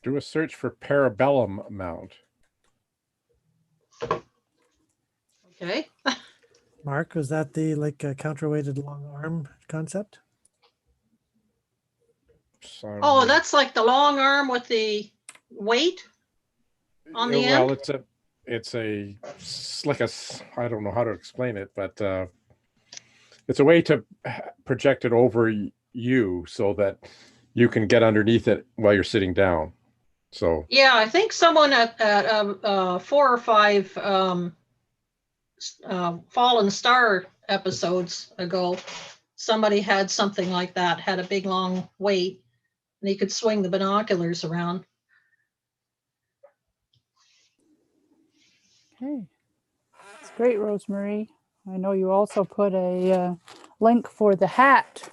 Do a search for parabellum mount. Okay. Mark, was that the like counterweighted long arm concept? Oh, that's like the long arm with the weight on the end? Well, it's like a, I don't know how to explain it, but it's a way to project it over you so that you can get underneath it while you're sitting down. So yeah, I think someone at 4 or 5 Fallen Star episodes ago, somebody had something like that, had a big long weight, and he could swing the binoculars around. Okay, that's great, Rosemary. I know you also put a link for the hat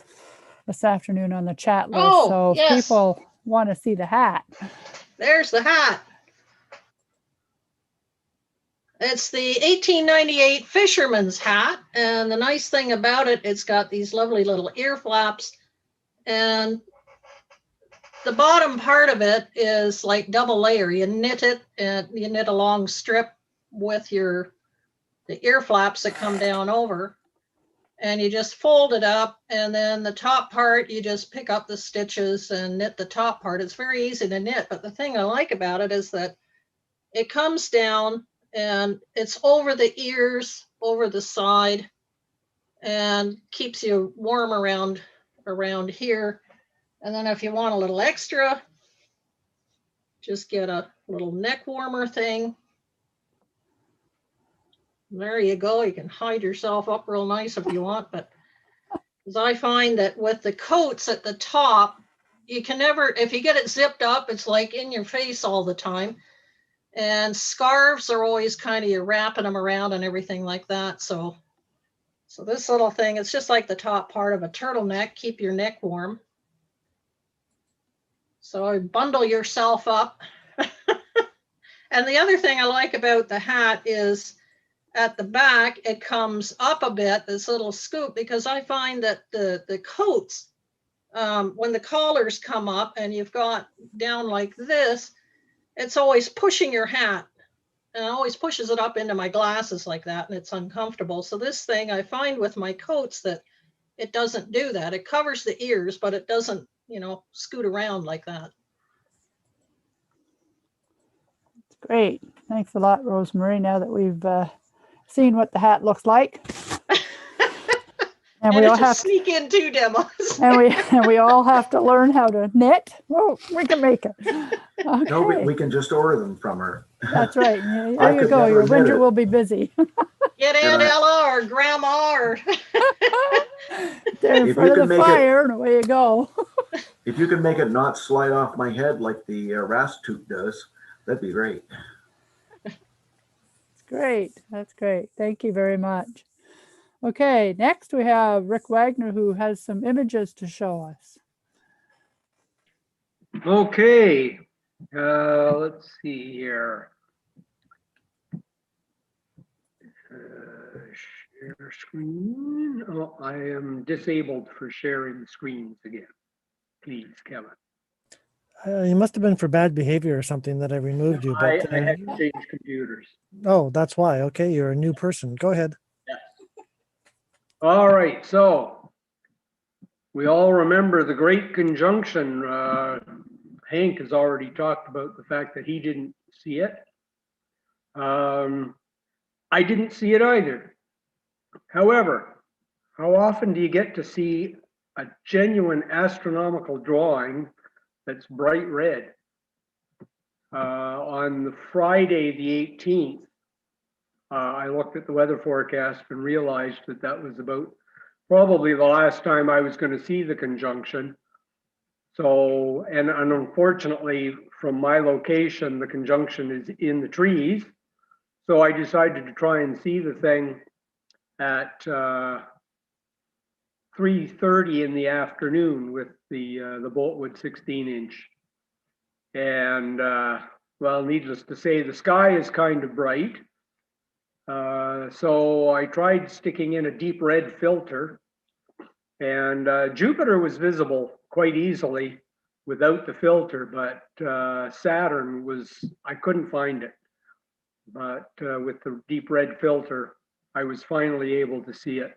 this afternoon on the chat list. Oh, so if yes. people want to see the hat. There's the hat. It's the 1898 fisherman's hat, and the nice thing about it, it's got these lovely little ear flaps, and the bottom part of it is like double layer. You knit it, and you knit a long strip with the ear flaps that come down over, and you just fold it up, and then the top part, you just pick up the stitches and knit the top part. It's very easy to knit, but the thing I like about it is that it comes down and it's over the ears, over the side, and keeps you warm around here. And then if you want a little extra, just get a little neck warmer thing. There you go. You can hide yourself up real nice if you want, but as I find that with the coats at the top, you can never, if you get it zipped up, it's like in your face all the time. And scarves are always kind of, you're wrapping them around and everything like that. So this little thing, it's just like the top part of a turtleneck, keep your neck warm. So bundle yourself up. And the other thing I like about the hat is at the back, it comes up a bit, this little scoop, because I find that the coats, when the collars come up and you've got down like this, it's always pushing your hat, and it always pushes it up into my glasses like that, and it's uncomfortable. So this thing, I find with my coats that it doesn't do that. It covers the ears, but it doesn't, you know, scoot around like that. Great. Thanks a lot, Rosemary, now that we've seen what the hat looks like. And we all have to sneak in 2 demos. and we all have to learn how to knit. Well, we can make it. Okay. No, we can just order them from her. That's right. There you go. Your winter will be busy. Get Aunt Ella or Grandma or there in front of the fire, and away you go. If you can make it not slide off my head like the RASC toque does, that'd be great. That's great. That's great. Thank you very much. Okay, next we have Rick Wagner, who has some images to show us. Okay, let's see here. Share screen. Oh, I am disabled for sharing screens again. Please, Kevin. You must have been for bad behavior or something that I removed you. But I had to change computers. Oh, that's why. Okay, you're a new person. Go ahead. Yeah. All right, so we all remember the Great Conjunction. Hank has already talked about the fact that he didn't see it. I didn't see it either. However, how often do you get to see a genuine astronomical drawing that's bright red? On the Friday, the 18th, I looked at the weather forecast and realized that that was about probably the last time I was going to see the conjunction. So, and unfortunately, from my location, the conjunction is in the trees. So I decided to try and see the thing at 3:30 in the afternoon with the Boltwood 16-inch. And well, needless to say, the sky is kind of bright. So I tried sticking in a deep red filter, and Jupiter was visible quite easily without the filter, but Saturn was, I couldn't find it. But with the deep red filter, I was finally able to see it.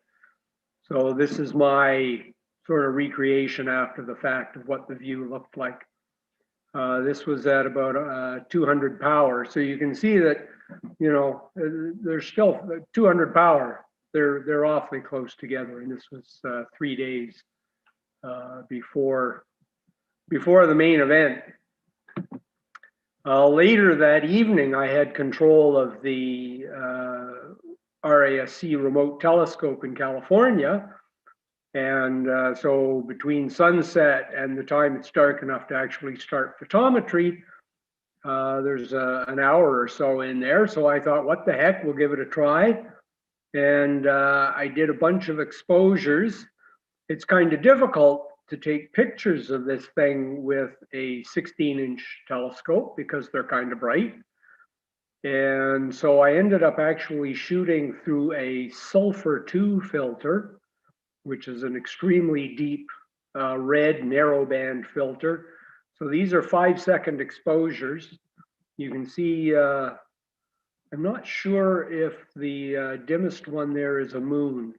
So this is my sort of recreation after the fact of what the view looked like. This was at about 200 power. So you can see that, you know, there's still 200 power. They're awfully close together. And this was 3 days before the main event. Later that evening, I had control of the RASC remote telescope in California. And so between sunset and the time it's dark enough to actually start photometry, there's an hour or so in there. So I thought, what the heck, we'll give it a try. And I did a bunch of exposures. It's kind of difficult to take pictures of this thing with a 16-inch telescope because they're kind of bright. And so I ended up actually shooting through a sulfur 2 filter, which is an extremely deep red narrowband filter. So these are 5-second exposures. You can see, I'm not sure if the dimmest one there is a moon,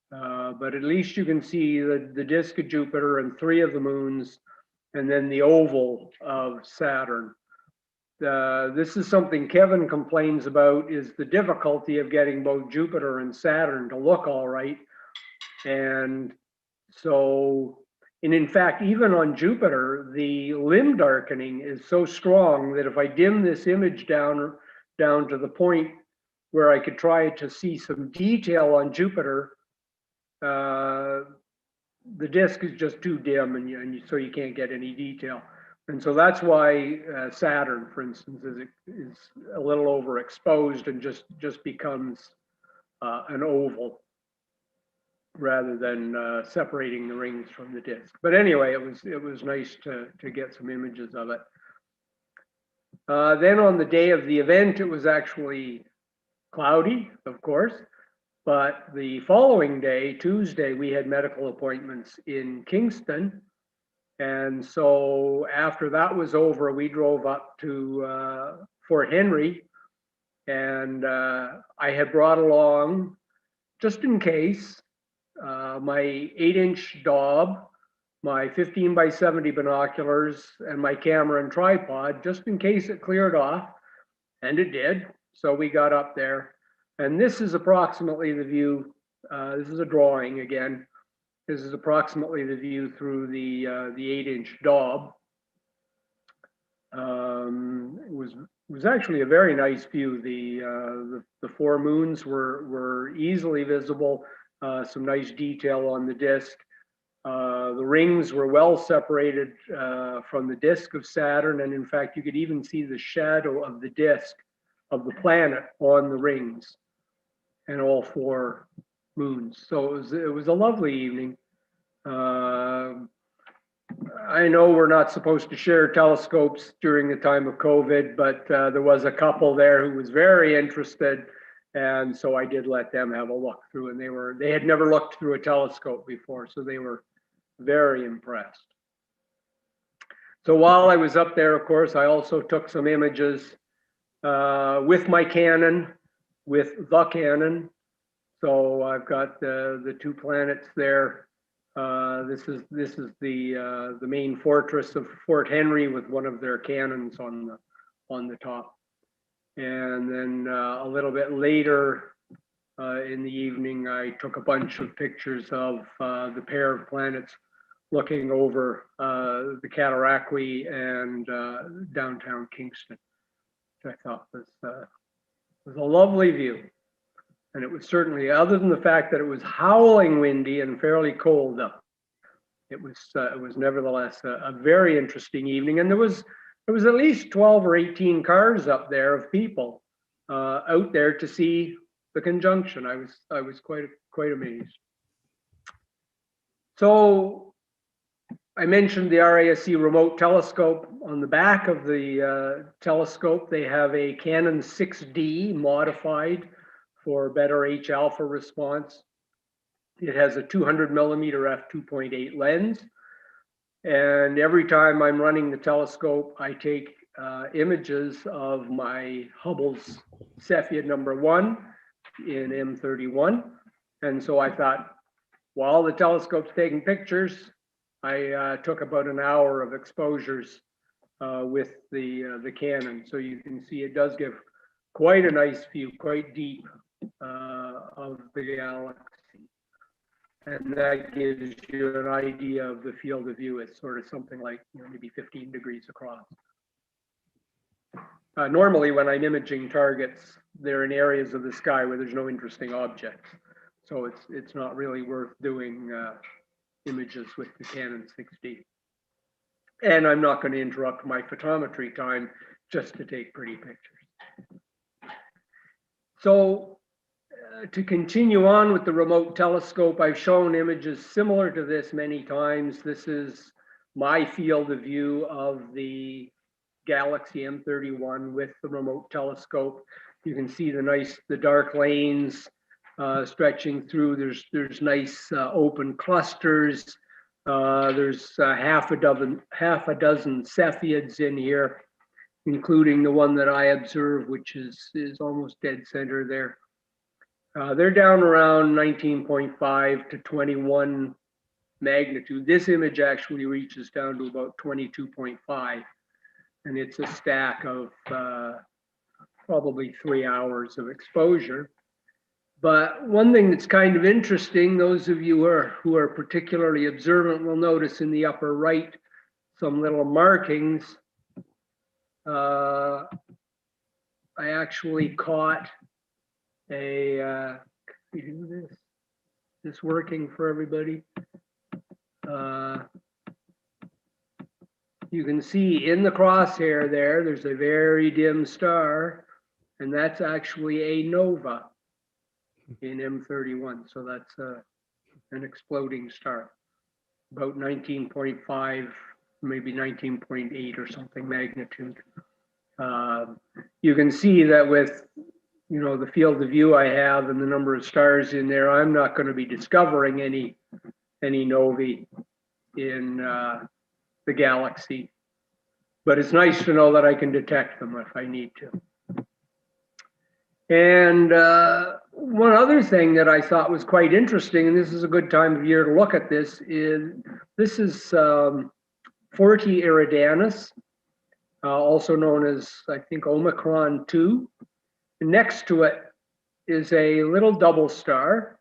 but at least you can see the disk of Jupiter and 3 of the moons, and then the oval of Saturn. This is something Kevin complains about, is the difficulty of getting both Jupiter and Saturn to look all right. And so, and in fact, even on Jupiter, the limb darkening is so strong that if I dim this image down to the point where I could try to see some detail on Jupiter, the disk is just too dim, and so you can't get any detail. And so that's why Saturn, for instance, is a little overexposed and just becomes an oval rather than separating the rings from the disk. But anyway, it was nice to get some images of it. Then on the day of the event, it was actually cloudy, of course. But the following day, Tuesday, we had medical appointments in Kingston. And so after that was over, we drove up to Fort Henry. And I had brought along, just in case, my 8-inch Daub, my 15 by 70 binoculars, and my camera and tripod, just in case it cleared off. And it did. So we got up there. And this is approximately the view. This is a drawing again. This is approximately the view through the 8-inch Daub. It was actually a very nice view. The 4 moons were easily visible. Some nice detail on the disk. The rings were well separated from the disk of Saturn, and in fact, you could even see the shadow of the disk of the planet on the rings, and all 4 moons. So it was a lovely evening. I know we're not supposed to share telescopes during the time of COVID, but there was a couple there who was very interested, and so I did let them have a look through, and they had never looked through a telescope before, so they were very impressed. So while I was up there, of course, I also took some images with my Canon, with the Canon. So I've got the 2 planets there. This is the main fortress of Fort Henry with one of their cannons on the top. And then a little bit later in the evening, I took a bunch of pictures of the pair of planets looking over the Cataraqui and downtown Kingston, which I thought was a lovely view. And it was certainly, other than the fact that it was howling windy and fairly cold up, it was nevertheless a very interesting evening. And there was at least 12 or 18 cars up there of people out there to see the conjunction. I was quite amazed. So I mentioned the RASC remote telescope. On the back of the telescope, they have a Canon 6D modified for better H-alpha response. It has a 200 millimeter f2.8 lens. And every time I'm running the telescope, I take images of my Hubble's Cepheid #1 in M31. And so I thought, while the telescope's taking pictures, I took about an hour of exposures with the Canon. So you can see it does give quite a nice view, quite deep of the galaxy. And that gives you an idea of the field of view. It's sort of something like maybe 15 degrees across. Normally, when I'm imaging targets, they're in areas of the sky where there's no interesting objects. So it's not really worth doing images with the Canon 6D. And I'm not going to interrupt my photometry time just to take pretty pictures. So to continue on with the remote telescope, I've shown images similar to this many times. This is my field of view of the Galaxy M31 with the remote telescope. You can see the dark lanes stretching through. There's nice open clusters. There's half a dozen Cepheids in here, including the one that I observe, which is almost dead center there. They're down around 19.5 to 21 magnitude. This image actually reaches down to about 22.5, and it's a stack of probably 3 hours of exposure. But one thing that's kind of interesting, those of you who are particularly observant will notice in the upper right some little markings. I actually caught this working for everybody? You can see in the crosshair there's a very dim star, and that's actually a nova in M31. So that's an exploding star, about 19.5, maybe 19.8 or something magnitude. You can see that with, you know, the field of view I have and the number of stars in there, I'm not going to be discovering any novae in the galaxy. But it's nice to know that I can detect them if I need to. And one other thing that I thought was quite interesting, and this is a good time of year to look at this, is 40 Eridanus, also known as, I think, Omicron 2. Next to it is a little double star.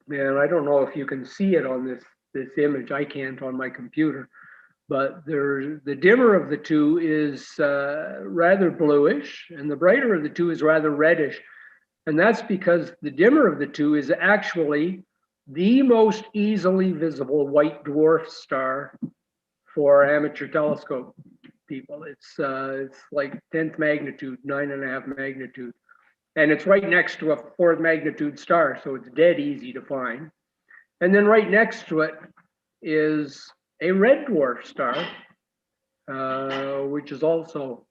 And I don't know if you can see it on this image. I can't on my computer. But the dimmer of the two is rather bluish, and the brighter of the two is rather reddish. And that's because the dimmer of the two is actually the most easily visible white dwarf star for amateur telescope people. It's like 10th magnitude, 9.5 magnitude. And it's right next to a 4th magnitude star, so it's dead easy to find. And then right next to it is a red dwarf star, which is also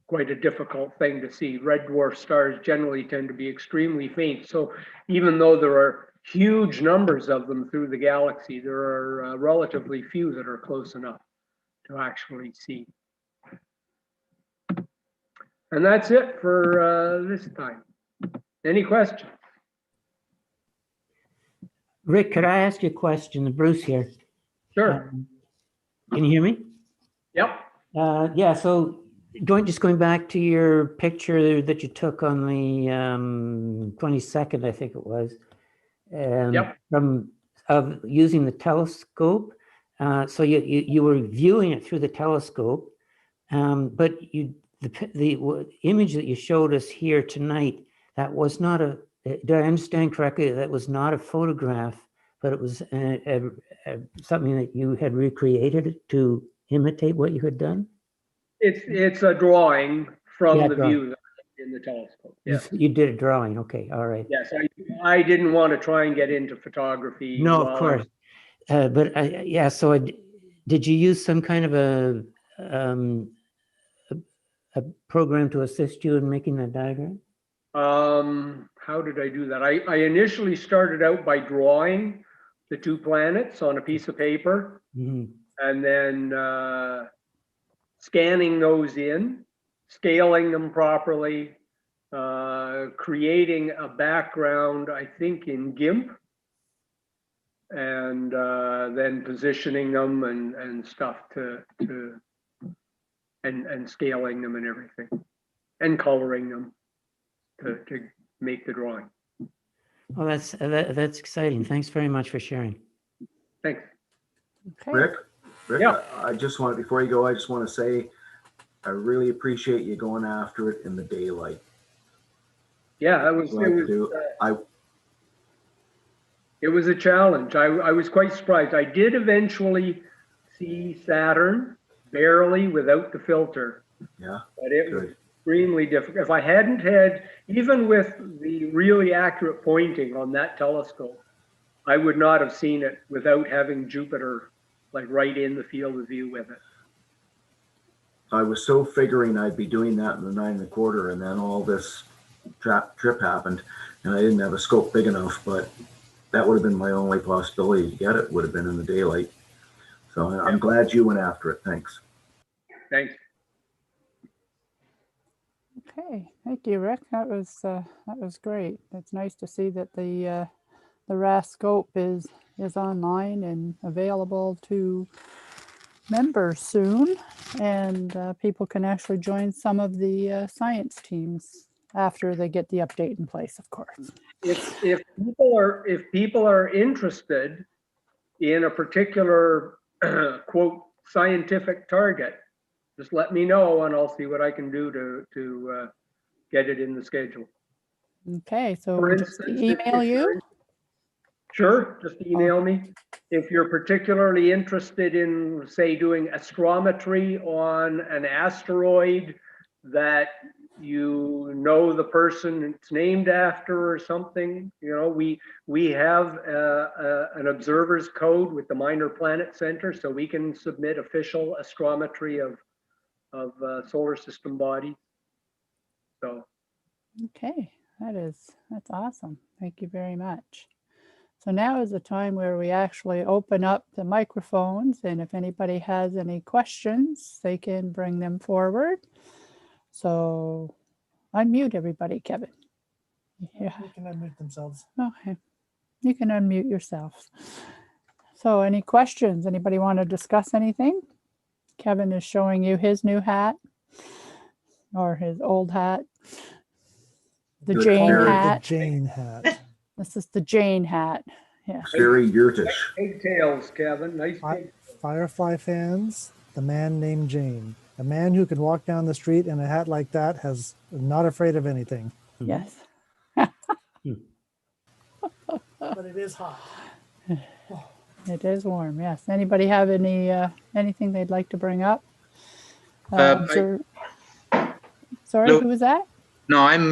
quite a difficult thing to see. Red dwarf stars generally tend to be extremely faint. So even though there are huge numbers of them through the galaxy, there are relatively few that are close enough to actually see. And that's it for this time. Any questions? Rick, could I ask you a question? Bruce here. Sure. Can you hear me? Yep. Yeah, so just going back to your picture that you took on the 22nd, I think it was, Yep. of using the telescope. So you were viewing it through the telescope, but the image that you showed us here tonight, that was not a, did I understand correctly, that was not a photograph, but it was something that you had recreated to imitate what you had done? It's a drawing from the drawing. view in the telescope. Yes. You did a drawing. Okay. All right. Yes. I didn't want to try and get into photography. No, of course. But yeah, so did you use some kind of a program to assist you in making that diagram? How did I do that? I initially started out by drawing the two planets on a piece of paper, and then scanning those in, scaling them properly, creating a background, I think in GIMP, and then positioning them and stuff and scaling them and everything, and coloring them to make the drawing. Well, that's exciting. Thanks very much for sharing. Thanks. Okay. Rick, Yeah. I just want, before you go, I just want to say, I really appreciate you going after it in the daylight. Yeah, it was a challenge. I was quite surprised. I did eventually see Saturn, barely, without the filter. Yeah. But it was extremely difficult. If I hadn't had, even with the really accurate pointing on that telescope, I would not have seen it without having Jupiter like right in the field of view with it. I was so figuring I'd be doing that in the 9 1/4, and then all this trip happened, and I didn't have a scope big enough, but that would have been my only possibility to get it, would have been in the daylight. So I'm glad you went after it. Thanks. Thanks. Okay, thank you, Rick. That was great. It's nice to see that the RASC scope is online and available to members soon, and people can actually join some of the science teams after they get the update in place, of course. If people are interested in a particular quote scientific target, just let me know and I'll see what I can do to get it in the schedule. Okay, so For just instance, email you. Sure, just email me. If you're particularly interested in, say, doing astrometry on an asteroid that you know the person it's named after or something, you know, we have an observer's code with the Minor Planet Center, so we can submit official astrometry of solar system bodies. So. Okay, that's awesome. Thank you very much. So now is the time where we actually open up the microphones, and if anybody has any questions, they can bring them forward. So unmute everybody, Kevin. Yeah. You can unmute themselves. Okay. You can unmute yourself. So any questions? Anybody want to discuss anything? Kevin is showing you his new hat or his old hat. The Good Jane spirit. hat. The Jane hat. This is the Jane hat. Yeah. Very yurtish. Pigtails, Kevin. Nice pig. Firefly fans, the man named Jane. A man who can walk down the street in a hat like that has not afraid of anything. Yes. But it is hot. It is warm, yes. Anybody have anything they'd like to bring up? Sorry, Hello. who was that? No, I'm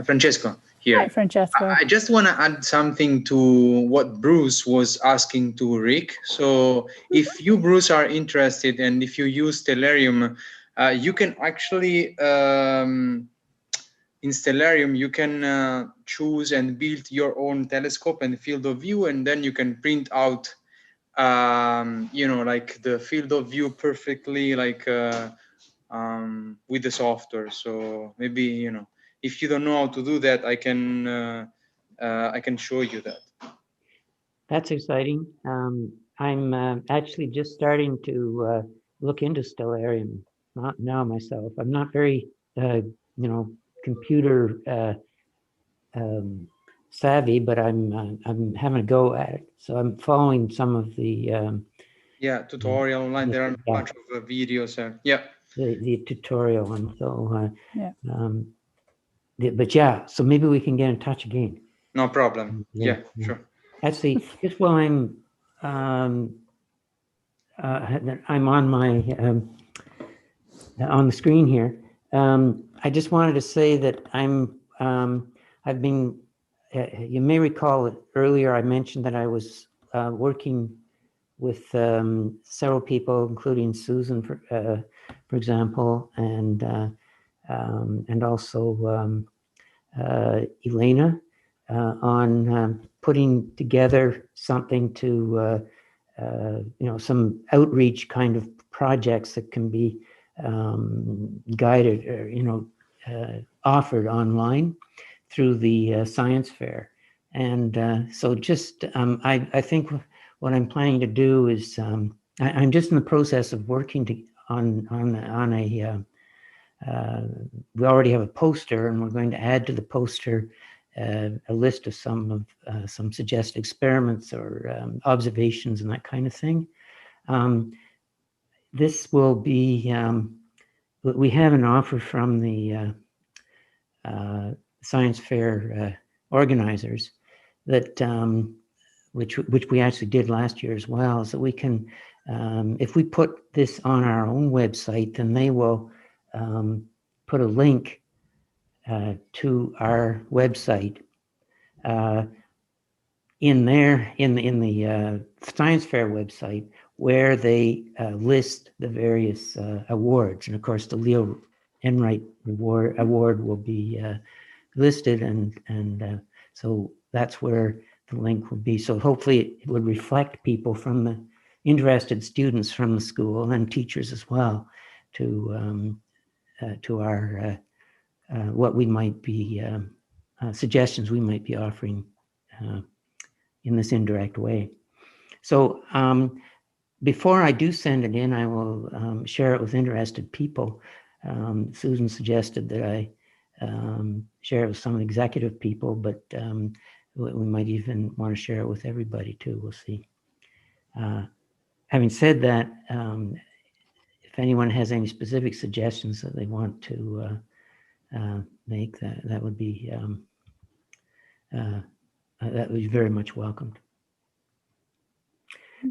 Francesco here. Hi, Francesco. I just want to add something to what Bruce was asking to Rick. So if you, Bruce, are interested and if you use Stellarium, you can actually, in Stellarium, you can choose and build your own telescope and field of view, and then you can print out, you know, like the field of view perfectly, like with the software. So maybe, you know, if you don't know how to do that, I can show you that. That's exciting. I'm actually just starting to look into Stellarium, not now myself. I'm not very, you know, computer savvy, but I'm having a go at it. So I'm following some of the yeah, tutorial online. There are a bunch of videos. Yeah. The tutorial, and so yeah. But yeah, so maybe we can get in touch again. No problem. Yeah, sure. Actually, just while I'm on my on the screen here, I just wanted to say that I've been. You may recall that earlier I mentioned that I was working with several people, including Susan, for example, and also Elena, on putting together something to, you know, some outreach kind of projects that can be guided or, you know, offered online through the science fair. And so just, I think what I'm planning to do is, I'm just in the process of working on a, we already have a poster, and we're going to add to the poster a list of some suggested experiments or observations and that kind of thing. This will be, we have an offer from the science fair organizers that, which we actually did last year as well, so we can, if we put this on our own website, then they will put a link to our website in the science fair website, where they list the various awards, and of course the Leo Enright award will be listed, and so that's where the link will be. So hopefully it would reflect people from the interested students from the school and teachers as well to our what we might be suggestions we might be offering in this indirect way. So before I do send it in, I will share it with interested people. Susan suggested that I share it with some executive people, but we might even want to share it with everybody too. We'll see. Having said that, if anyone has any specific suggestions that they want to make, that would be that was very much welcomed.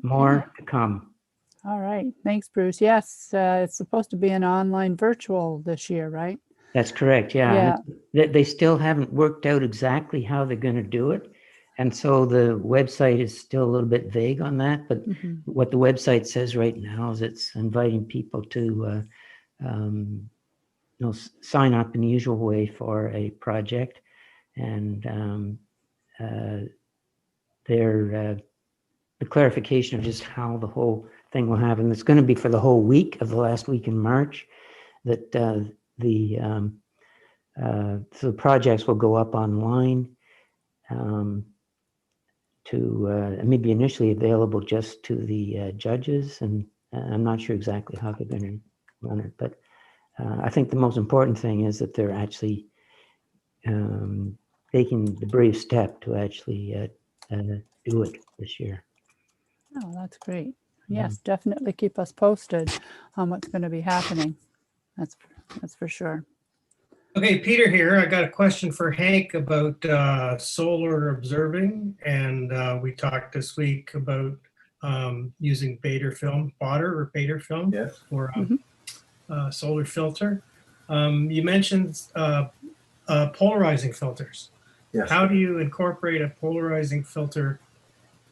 More to come. All right. Thanks, Bruce. Yes, it's supposed to be an online virtual this year, right? That's correct. Yeah. They still haven't worked out exactly how they're going to do it. And so the website is still a little bit vague on that. But what the website says right now is it's inviting people to sign up in the usual way for a project. And the clarification of just how the whole thing will happen. It's going to be for the whole week of the last week in March that so the projects will go up online to maybe initially available just to the judges. And I'm not sure exactly how they're going to run it, but I think the most important thing is that they're actually taking the brave step to actually do it this year. Oh, that's great. Yes, definitely keep us posted on what's going to be happening. That's for sure. Okay, Peter here. I got a question for Hank about solar observing, and we talked this week about using Bader film, Bader or Bader film for solar filter. You mentioned polarizing filters. Yes. How do you incorporate a polarizing filter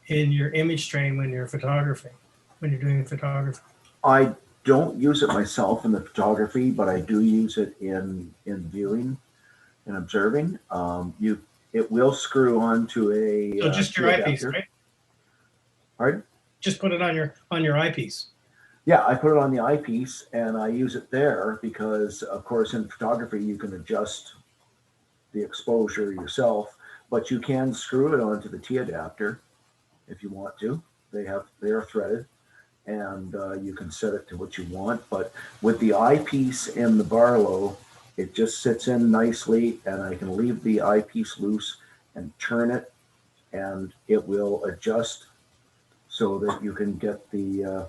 in your image stream when you're doing photography? I don't use it myself in the photography, but I do use it in viewing and observing. It will screw onto a so just your eyepiece, right? Pardon? Just put it on your eyepiece. Yeah, I put it on the eyepiece and I use it there because, of course, in photography you can adjust the exposure yourself, but you can screw it onto the T adapter if you want to. They are threaded, and you can set it to what you want. But with the eyepiece and the Barlow, it just sits in nicely, and I can leave the eyepiece loose and turn it, and it will adjust so that you can get the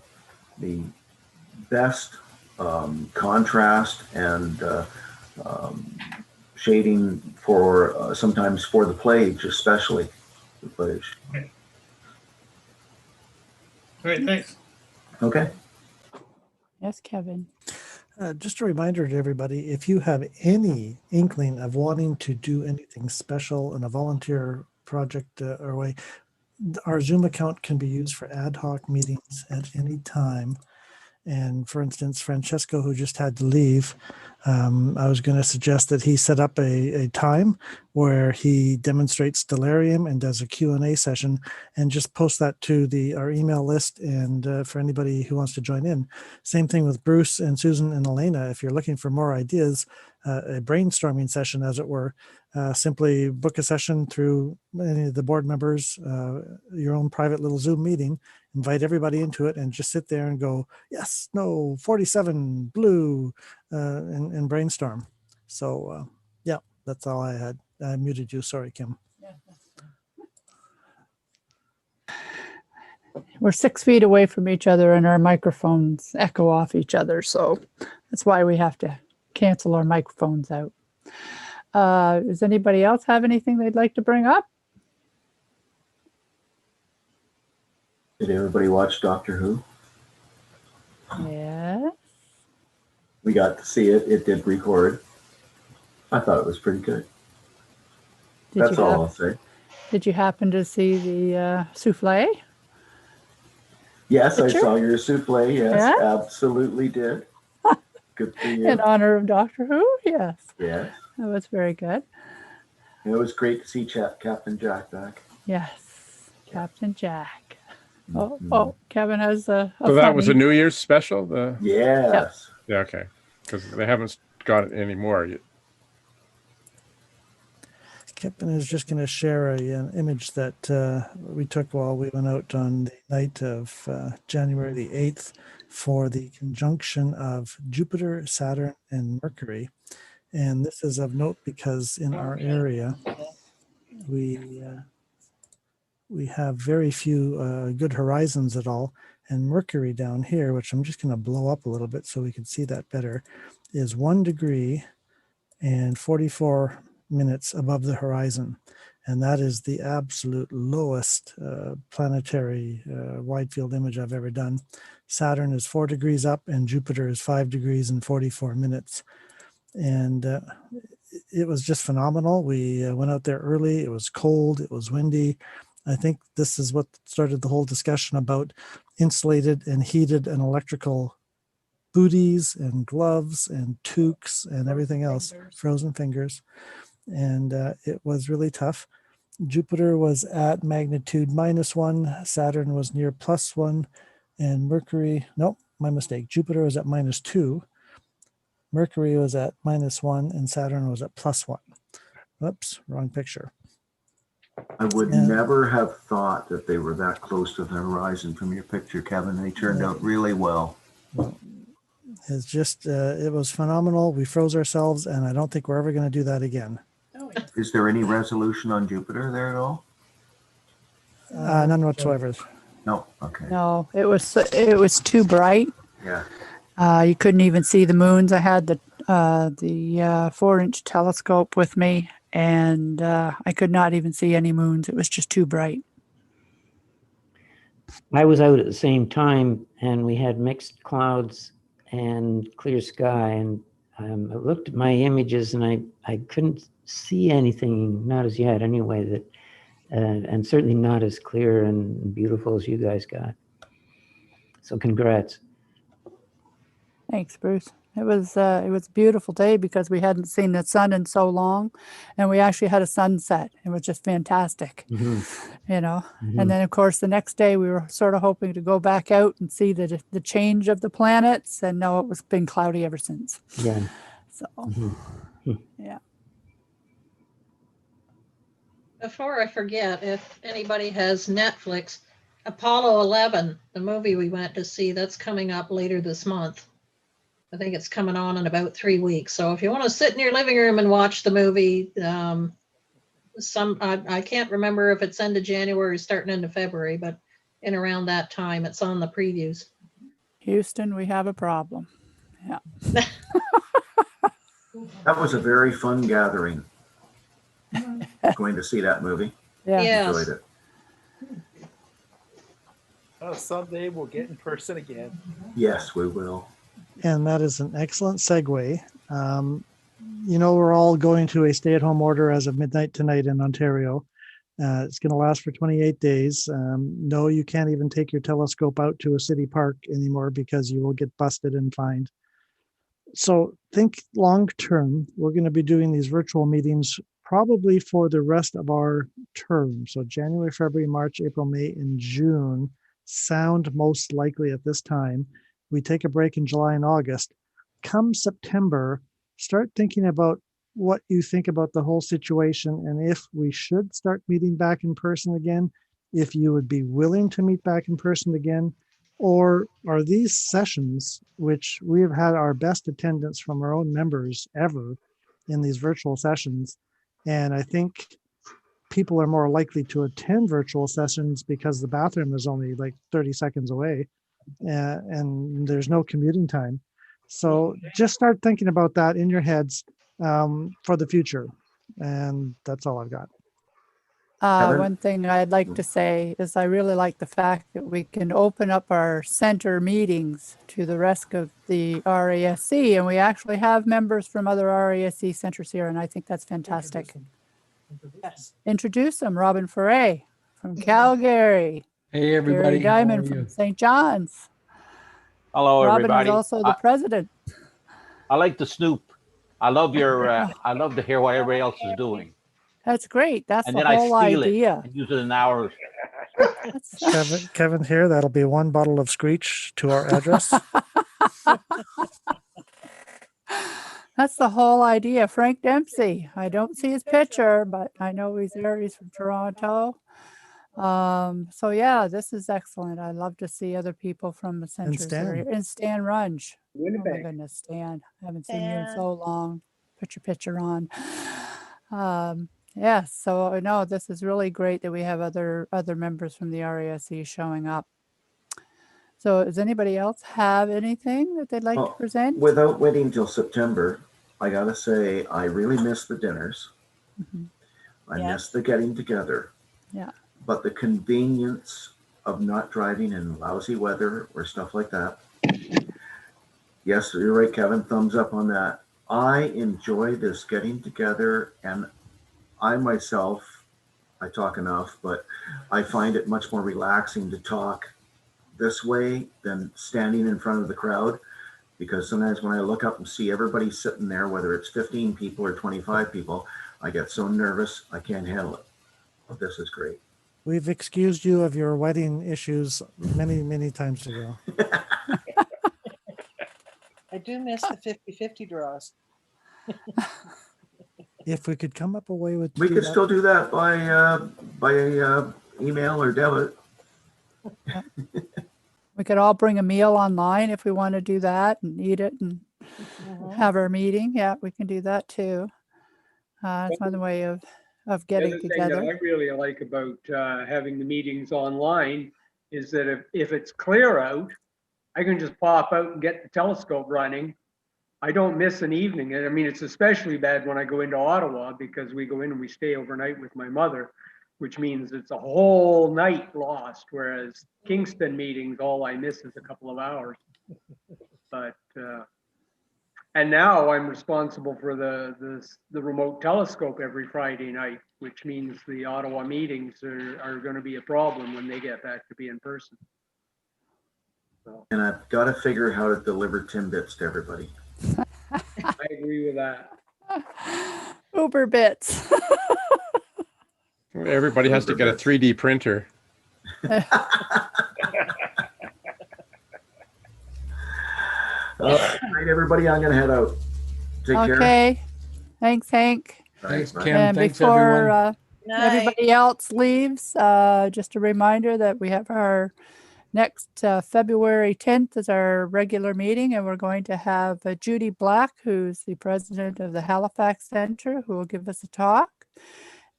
best contrast and shading for sometimes for the plage, especially the plage. Okay. All right, thanks. Okay. Yes, Kevin. Just a reminder to everybody, if you have any inkling of wanting to do anything special in a volunteer project or way, our Zoom account can be used for ad hoc meetings at any time. And for instance, Francesco, who just had to leave, I was going to suggest that he set up a time where he demonstrates Stellarium and does a Q&A session and just post that to our email list and for anybody who wants to join in. Same thing with Bruce and Susan and Elena. If you're looking for more ideas, a brainstorming session, as it were, simply book a session through any of the board members, your own private little Zoom meeting, invite everybody into it and just sit there and go, yes, no, 47, blue, and brainstorm. So yeah, that's all I had. I muted you. Sorry, Kim. We're 6 feet away from each other and our microphones echo off each other. So that's why we have to cancel our microphones out. Does anybody else have anything they'd like to bring up? Did everybody watch Doctor Who? Yes. We got to see it. It did record. I thought it was pretty good. That's all I'll say. Did you happen to see the souffle? Yes, picture? I saw your souffle. Yes, Yeah? Absolutely did. Good for you. In honor of Doctor Who? Yes. Yes. That was very good. It was great to see Captain Jack back. Yes. Captain Jack. Oh, Kevin has a so that was a New Year's special? Yes. Yep. Yeah, okay. Because they haven't got it anymore yet. Kevin is just going to share an image that we took while we went out on the night of January the 8th for the conjunction of Jupiter, Saturn, and Mercury. And this is of note because in our area, we have very few good horizons at all. And Mercury down here, which I'm just going to blow up a little bit so we can see that better, is 1 degree and 44 minutes above the horizon. and that is the absolute lowest planetary wide field image I've ever done. Saturn is 4 degrees up and Jupiter is 5 degrees and 44 minutes. And it was just phenomenal. We went out there early. It was cold. It was windy. I think this is what started the whole discussion about insulated and heated and electrical booties and gloves and toques and everything else, frozen fingers. And it was really tough. Jupiter was at magnitude -1, Saturn was near +1, and Mercury, no, my mistake. Jupiter was at -2, Mercury was at -1, and Saturn was at +1. Oops, wrong picture. I would never have thought that they were that close to the horizon from your picture, Kevin. They turned out really well. It's just, it was phenomenal. We froze ourselves, and I don't think we're ever going to do that again. Is there any resolution on Jupiter there at all? None whatsoever. No. Okay. No, it was too bright. Yeah. You couldn't even see the moons. I had the 4-inch telescope with me, and I could not even see any moons. It was just too bright. I was out at the same time, and we had mixed clouds and clear sky, and I looked at my images, and I couldn't see anything, not as yet anyway, that and certainly not as clear and beautiful as you guys got. So congrats. Thanks, Bruce. It was a beautiful day because we hadn't seen the sun in so long, and we actually had a sunset. It was just fantastic, you know. And then, of course, the next day we were sort of hoping to go back out and see the change of the planets, and no, it was been cloudy ever since. Yeah. So, yeah. Before I forget, if anybody has Netflix, Apollo 11, the movie we went to see, that's coming up later this month. I think it's coming on in about 3 weeks. So if you want to sit in your living room and watch the movie, I can't remember if it's end of January or starting into February, but in around that time, it's on the previews. Houston, we have a problem. Yeah. That was a very fun gathering. Going to see that movie. Yeah. Yes. Enjoyed it. Oh, someday we'll get in person again. Yes, we will. And that is an excellent segue. You know, we're all going to a stay-at-home order as of midnight tonight in Ontario. It's going to last for 28 days. No, you can't even take your telescope out to a city park anymore because you will get busted and fined. So think long-term. We're going to be doing these virtual meetings probably for the rest of our term. So January, February, March, April, May, and June sound most likely at this time. We take a break in July and August. Come September, start thinking about what you think about the whole situation and if we should start meeting back in person again, if you would be willing to meet back in person again, or are these sessions, which we have had our best attendance from our own members ever in these virtual sessions, and I think people are more likely to attend virtual sessions because the bathroom is only like 30 seconds away. And there's no commuting time. So just start thinking about that in your heads for the future. And that's all I've got. One thing I'd like to say is I really like the fact that we can open up our center meetings to the rest of the RASC, and we actually have members from other RASC centers here, and I think that's fantastic. Yes. Introduce them. Robin Foray from Calgary. Hey, everybody. Gary Diamond from St. John's. Hello, Robin everybody. is also the president. I like to snoop. I love your. I love to hear what everybody else is doing. That's great. That's And the then whole I steal idea. it and use it in hours. Kevin here, that'll be 1 bottle of Screech to our address. That's the whole idea. Frank Dempsey. I don't see his picture, but I know he's there. He's from Toronto. So yeah, this is excellent. I love to see other people from the centers. Stan. And Stan Runge. Winnipeg. Oh my goodness, Stan. I haven't seen you in so long. Put your picture on. Yeah, so no, this is really great that we have other members from the RASC showing up. So does anybody else have anything that they'd like to present? Without waiting till September, I gotta say, I really miss the dinners. I Yeah. miss the getting together. Yeah. But the convenience of not driving in lousy weather or stuff like that. Yes, you're right, Kevin. Thumbs up on that. I enjoy this getting together, and I myself, I talk enough, but I find it much more relaxing to talk this way than standing in front of the crowd, because sometimes when I look up and see everybody sitting there, whether it's 15 people or 25 people, I get so nervous I can't handle it. But this is great. We've excused you of your wedding issues many, many times ago. I do miss the 50-50 draws. If we could come up a way with. We could still do that by email or debit. We could all bring a meal online if we want to do that and eat it and have our meeting. Yeah, we can do that too. It's another way of getting The other together. thing that I really like about having the meetings online is that if it's clear out, I can just pop out and get the telescope running. I don't miss an evening. And I mean, it's especially bad when I go into Ottawa, because we go in and we stay overnight with my mother, which means it's a whole night lost. Whereas Kingston meetings, all I miss is a couple of hours. But and now I'm responsible for the remote telescope every Friday night, which means the Ottawa meetings are going to be a problem when they get back to be in person. So And I've got to figure how to deliver Timbits to everybody. I agree with that. Uber bits. Everybody has to get a 3D printer. All right, everybody, I'm going to head out. Take care. Okay. Thanks, Hank. Thanks, Bye. Kim. And Thanks, before everyone. everybody else leaves, just a reminder that we have our next February 10th is our regular meeting, and we're going to have Judy Black, who's the president of the Halifax Center, who will give us a talk.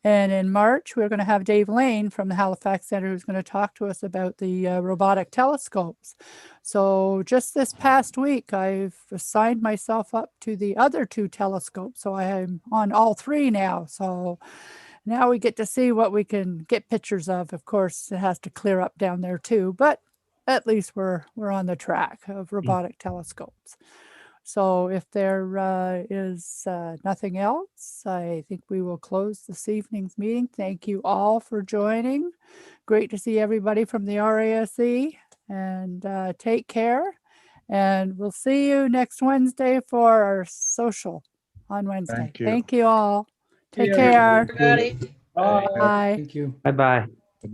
And in March, we're going to have Dave Lane from the Halifax Center, who's going to talk to us about the robotic telescopes. So just this past week, I've signed myself up to the other two telescopes. So I'm on all three now. So now we get to see what we can get pictures of. Of course, it has to clear up down there too, but at least we're on the track of robotic telescopes. So if there is nothing else, I think we will close this evening's meeting. Thank you all for joining. Great to see everybody from the RASC, and take care. And we'll see you next Wednesday for our social on Wednesday. Thank you. Thank you all. Take Yeah, care. Everybody. Bye. Bye. Thank you. Bye-bye.